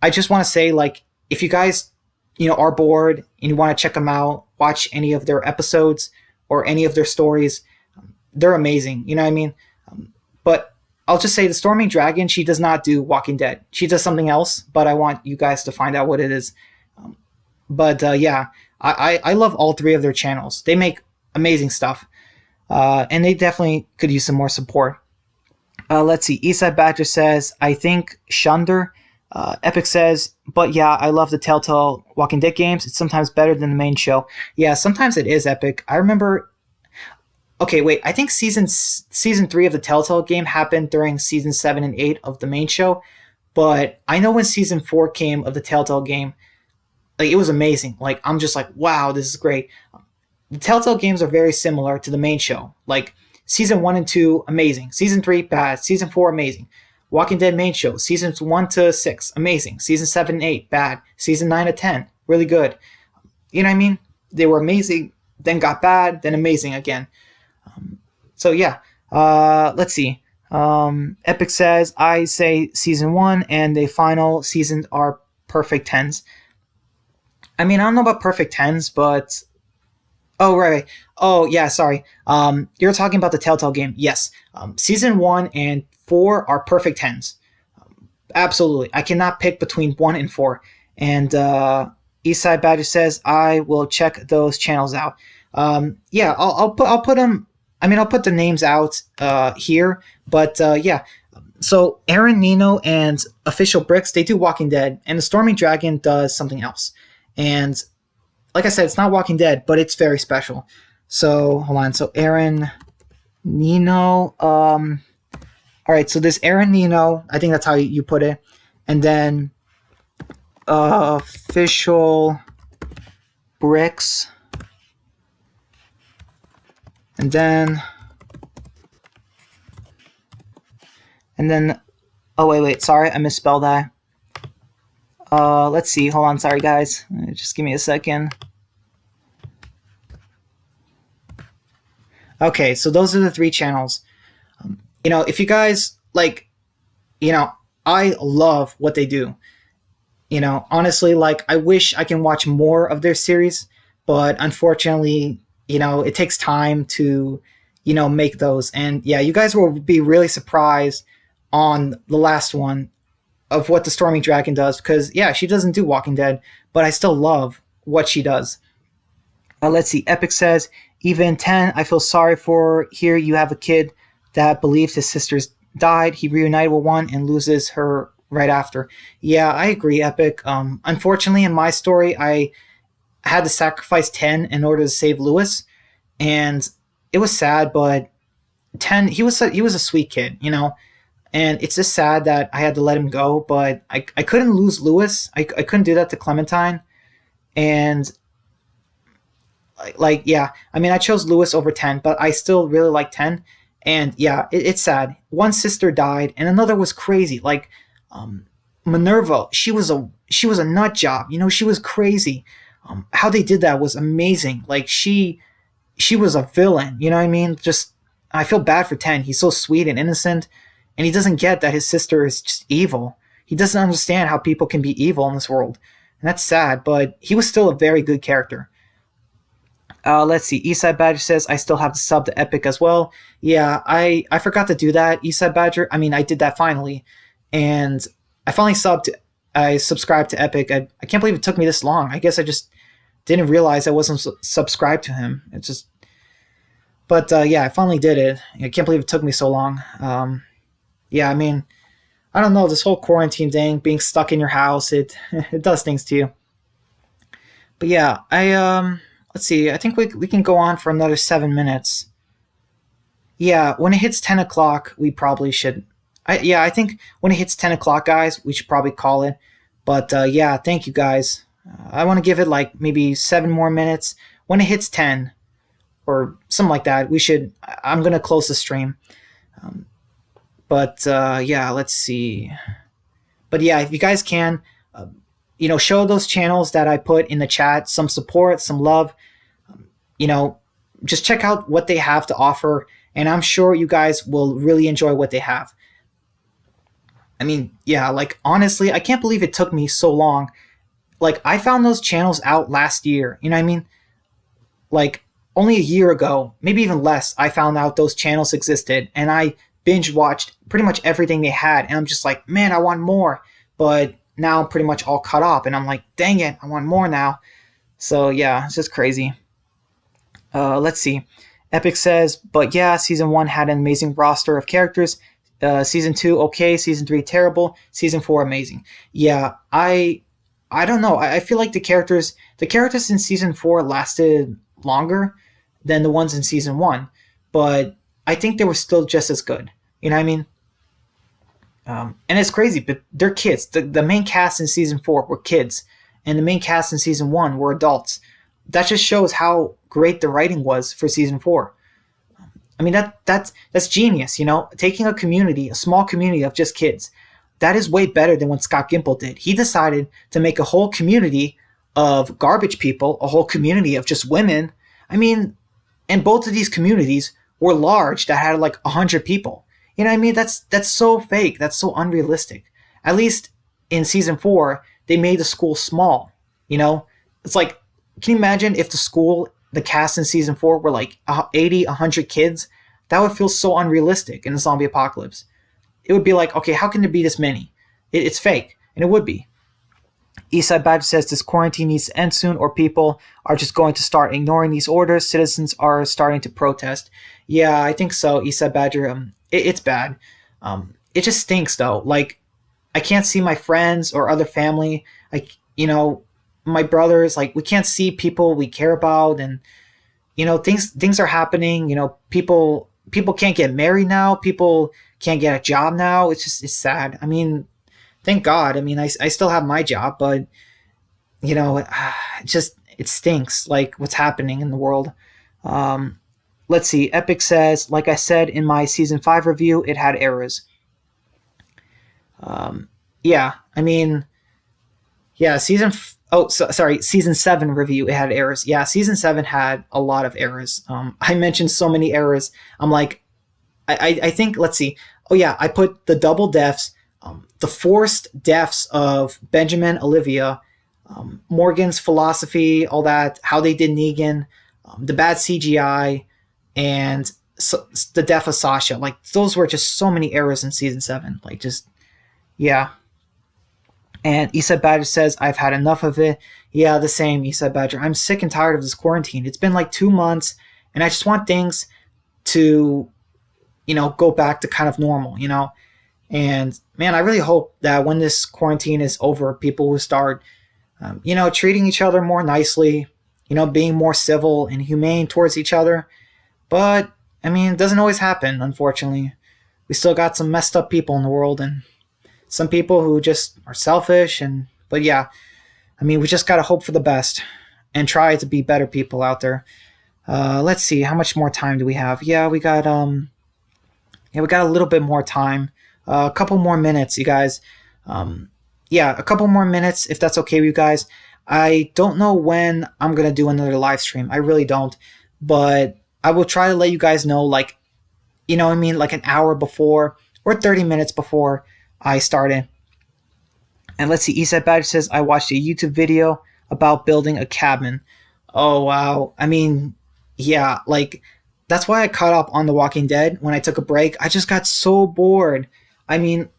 I just want to say, like, if you guys, you know, are bored and you want to check them out, watch any of their episodes or any of their stories, they're amazing. You know what I mean? But I'll just say the Storming Dragon, she does not do Walking Dead. She does something else, but I want you guys to find out what it is. But yeah, I love all three of their channels. They make amazing stuff. And they definitely could use some more support. Let's see. Eastside Badger says, I think Shunder. Epic says, but yeah, I love the Telltale Walking Dead games. It's sometimes better than the main show. Yeah, sometimes it is Epic. I remember. Okay, wait. I think season 3 of the Telltale game happened during season 7 and 8 of the main show. But I know when season 4 came of the Telltale game, like it was amazing. Like I'm just like, wow, this is great. The Telltale games are very similar to the main show. Like season 1 and 2, amazing. Season 3, bad. Season 4, amazing. Walking Dead main show, seasons 1 to 6, amazing. Season 7 and 8, bad. Season 9 to 10, really good. You know what I mean? They were amazing, then got bad, then amazing again. So yeah, let's see. Epic says, I say season 1 and the final seasons are perfect 10s. I mean, I don't know about perfect 10s, but... Oh, right. Oh, yeah, sorry. You're talking about the Telltale game. Yes. Season 1 and 4 are perfect 10s. Absolutely. I cannot pick between 1 and 4. And Eastside Badger says, I will check those channels out. Yeah, I'll put them... I mean, I'll put the names out here. But yeah. So Aaron Nino and Official Bricks, they do Walking Dead. And the Storming Dragon does something else. And... like I said, it's not Walking Dead, but it's very special. So, hold on. So, Aaron Nino. All right, so this Aaron Nino, I think that's how you put it. And then Official Bricks. And then, oh, wait, sorry, I misspelled that. Let's see. Hold on. Sorry, guys. Just give me a second. Okay, so those are the 3 channels. You know, if you guys, like, you know, I love what they do. You know, honestly, like, I wish I can watch more of their series, but unfortunately, you know, it takes time to, you know, make those. And yeah, you guys will be really surprised on the last one of what the Storming Dragon does, because yeah, she doesn't do Walking Dead, but I still love what she does. Let's see. Epic says, even 10, I feel sorry for. Here you have a kid that believes his sisters died. He reunited with one and loses her right after. Yeah, I agree, Epic. Unfortunately, in my story, I had to sacrifice 10 in order to save Lewis, and it was sad, but 10, he was a sweet kid, you know. And it's just sad that I had to let him go, but I couldn't lose Lewis. I couldn't do that to Clementine. And, like, yeah, I mean, I chose Lewis over 10, but I still really like 10. And, yeah, it's sad. One sister died, and another was crazy. Like, Minerva, she was a nut job. You know, she was crazy. How they did that was amazing. Like, she was a villain. You know what I mean? Just, I feel bad for 10. He's so sweet and innocent. And he doesn't get that his sister is just evil. He doesn't understand how people can be evil in this world. And that's sad, but he was still a very good character. Let's see. Eastside Badger says, I still have to sub to Epic as well. Yeah, I forgot to do that, Eastside Badger. I mean, I did that finally. And I finally I subscribed to Epic. I can't believe it took me this long. I guess I just didn't realize I wasn't subscribed to him. It's just... But yeah, I finally did it. I can't believe it took me so long. Yeah, I mean, I don't know, this whole quarantine thing, being stuck in your house, it does things to you. But yeah, let's see, I think we can go on for another 7 minutes. Yeah, when it hits 10 o'clock, we probably should... I think when it hits 10 o'clock, guys, we should probably call it. But yeah, thank you, guys. I want to give it like maybe 7 more minutes. When it hits 10, or something like that, I'm going to close the stream. But yeah, let's see. But yeah, if you guys can, you know, show those channels that I put in the chat some support, some love. You know, just check out what they have to offer, and I'm sure you guys will really enjoy what they have. I mean, yeah, like, honestly, I can't believe it took me so long. Like, I found those channels out last year, you know what I mean? Like, only a year ago, maybe even less, I found out those channels existed, and I binge watched pretty much everything they had, and I'm just like, man, I want more. But now I'm pretty much all cut off, and I'm like, dang it, I want more now. So yeah, it's just crazy. Let's see. Epic says, but yeah, season one had an amazing roster of characters. Season two, okay. Season three, terrible. Season four, amazing. Yeah, I don't know. I feel like the characters in season four lasted longer than the ones in season one, but I think they were still just as good. You know what I mean? And it's crazy, but they're kids. The main cast in season four were kids, and the main cast in season one were adults. That just shows how great the writing was for season four. I mean that's genius, you know, taking a community, a small community of just kids. That is way better than what Scott Gimple did. He decided to make a whole community of garbage people, a whole community of just women. I mean, and both of these communities were large that had like 100 people. You know what I mean? That's so fake. That's so unrealistic. At least in season four, they made the school small. You know, it's like, can you imagine if the cast in season four were like 80, 100 kids? That would feel so unrealistic in the zombie apocalypse. It would be like, okay, how can there be this many? It's fake, and it would be. Eastside Badger says this quarantine needs to end soon, or people are just going to start ignoring these orders. Citizens are starting to protest. Yeah, I think so, Eastside Badger. It's bad. It just stinks though. Like, I can't see my friends or other family. Like, you know, my brothers. Like, we can't see people we care about, and you know, things are happening. You know, people can't get married now. People can't get a job now. It's sad. I mean, thank God. I mean, I still have my job, but you know, it stinks. Like, what's happening in the world. Let's see. Epic says, like I said in my season 5 review, it had errors. Yeah, I mean, yeah, season 7 review, it had errors. Yeah, season 7 had a lot of errors. I mentioned so many errors. I'm like, I think, let's see. Oh yeah, I put the double deaths, the forced deaths of Benjamin, Olivia, Morgan's philosophy, all that, how they did Negan, the bad CGI, and the death of Sasha. Like, those were just so many errors in season 7. Like, just, yeah. And Eastside Badger says, I've had enough of it. Yeah, the same, Eastside Badger. I'm sick and tired of this quarantine. It's been like 2 months, and I just want things to, you know, go back to kind of normal, you know? And man, I really hope that when this quarantine is over, people will start, you know, treating each other more nicely, you know, being more civil and humane towards each other. But, I mean, it doesn't always happen, unfortunately. We still got some messed up people in the world, and some people who just are selfish. But yeah, I mean, we just got to hope for the best and try to be better people out there. Let's see, how much more time do we have? Yeah, we got a little bit more time. A couple more minutes, you guys. Yeah, a couple more minutes, if that's okay with you guys. I don't know when I'm going to do another live stream. I really don't. But I will try to let you guys know, like, you know what I mean, like an hour before or 30 minutes before I started. And let's see, Eastside Badger says, I watched a YouTube video about building a cabin. Oh, wow. I mean, yeah, like, that's why I caught up on The Walking Dead when I took a break. I just got so bored. I mean,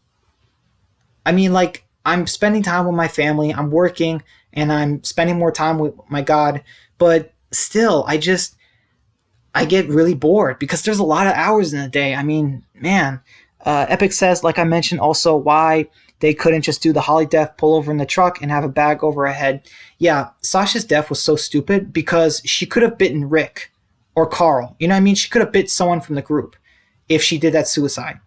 like, I'm spending time with my family, I'm working, and I'm spending more time with my God. But still, I get really bored because there's a lot of hours in a day. I mean, man. Epic says, like I mentioned, also why they couldn't just do the Holly death, pull over in the truck, and have a bag over her head. Yeah, Sasha's death was so stupid because she could have bitten Rick or Carl. You know what I mean? She could have bit someone from the group if she did that suicide.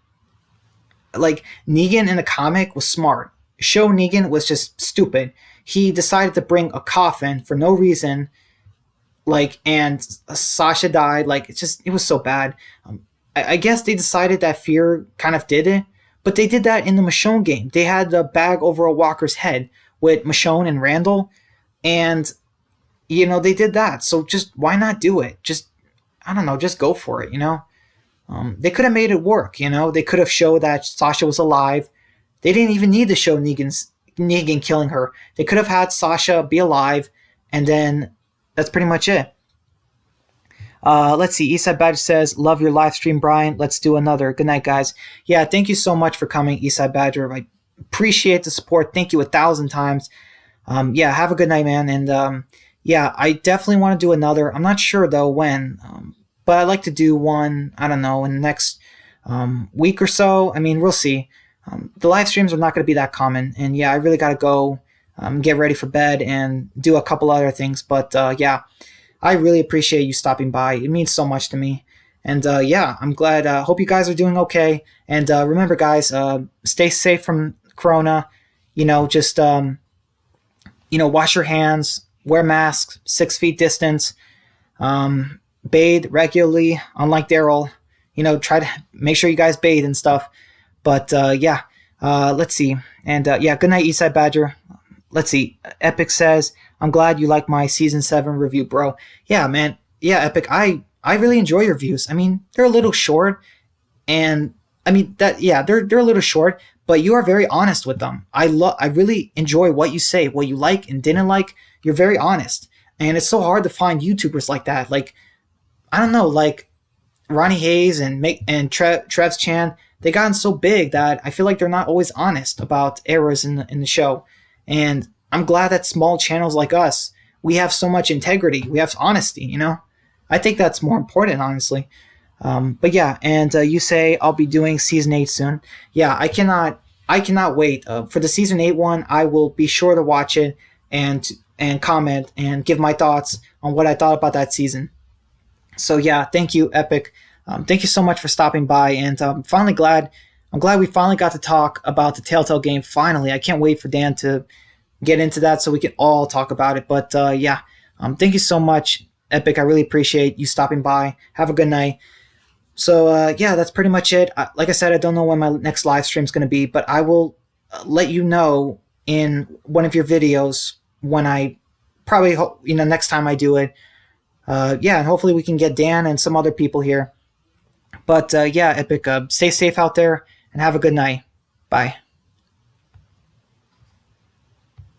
Like, Negan in the comic was smart. Show Negan was just stupid. He decided to bring a coffin for no reason, like, and Sasha died. Like, it was so bad. I guess they decided that fear kind of did it, but they did that in the Michonne game. They had the bag over a walker's head with Michonne and Randall, and, you know, they did that. So just, why not do it? Just, I don't know, just go for it, you know? They could have made it work, you know? They could have showed that Sasha was alive. They didn't even need to show Negan killing her. They could have had Sasha be alive, and then that's pretty much it. Let's see. Eastside Badger says, "Love your live stream, Brian. Let's do another." Good night, guys. Yeah, thank you so much for coming, Eastside Badger. I appreciate the support. Thank you 1,000 times. Yeah, have a good night, man. And yeah, I definitely want to do another. I'm not sure though when, but I'd like to do one. I don't know, in the next week or so. I mean, we'll see. The live streams are not going to be that common, and yeah, I really got to go get ready for bed and do a couple other things. But yeah, I really appreciate you stopping by. It means so much to me. And yeah, I'm glad. Hope you guys are doing okay. And remember, guys, stay safe from Corona. Just wash your hands, wear masks, 6 feet distance, bathe regularly. Unlike Daryl, try to make sure you guys bathe and stuff. But yeah, let's see. And yeah, good night, Eastside Badger. Let's see. Epic says, "I'm glad you like my season 7 review, bro." Yeah, man. Yeah, Epic. I really enjoy your views. I mean, they're a little short, and I mean that. Yeah, they're a little short, but you are very honest with them. I really enjoy what you say, what you like and didn't like. You're very honest, and it's so hard to find YouTubers like that. Like, I don't know, like Ronnie Hayes and Trev's Chan. They gotten so big that I feel like they're not always honest about errors in the show. And I'm glad that small channels like us, we have so much integrity. We have honesty, I think that's more important, honestly. But yeah, and you say I'll be doing season 8 soon. Yeah, I cannot wait. For the season 8 one, I will be sure to watch it and comment and give my thoughts on what I thought about that season. So yeah, thank you, Epic. Thank you so much for stopping by, and I'm glad we finally got to talk about the Telltale game. Finally, I can't wait for Dan to get into that so we can all talk about it. But yeah, thank you so much, Epic. I really appreciate you stopping by. Have a good night. So yeah, that's pretty much it. Like I said, I don't know when my next live stream is going to be, but I will let you know in one of your videos when I probably next time I do it. Yeah, and hopefully we can get Dan and some other people here. But yeah, Epic, stay safe out there and have a good night. Bye.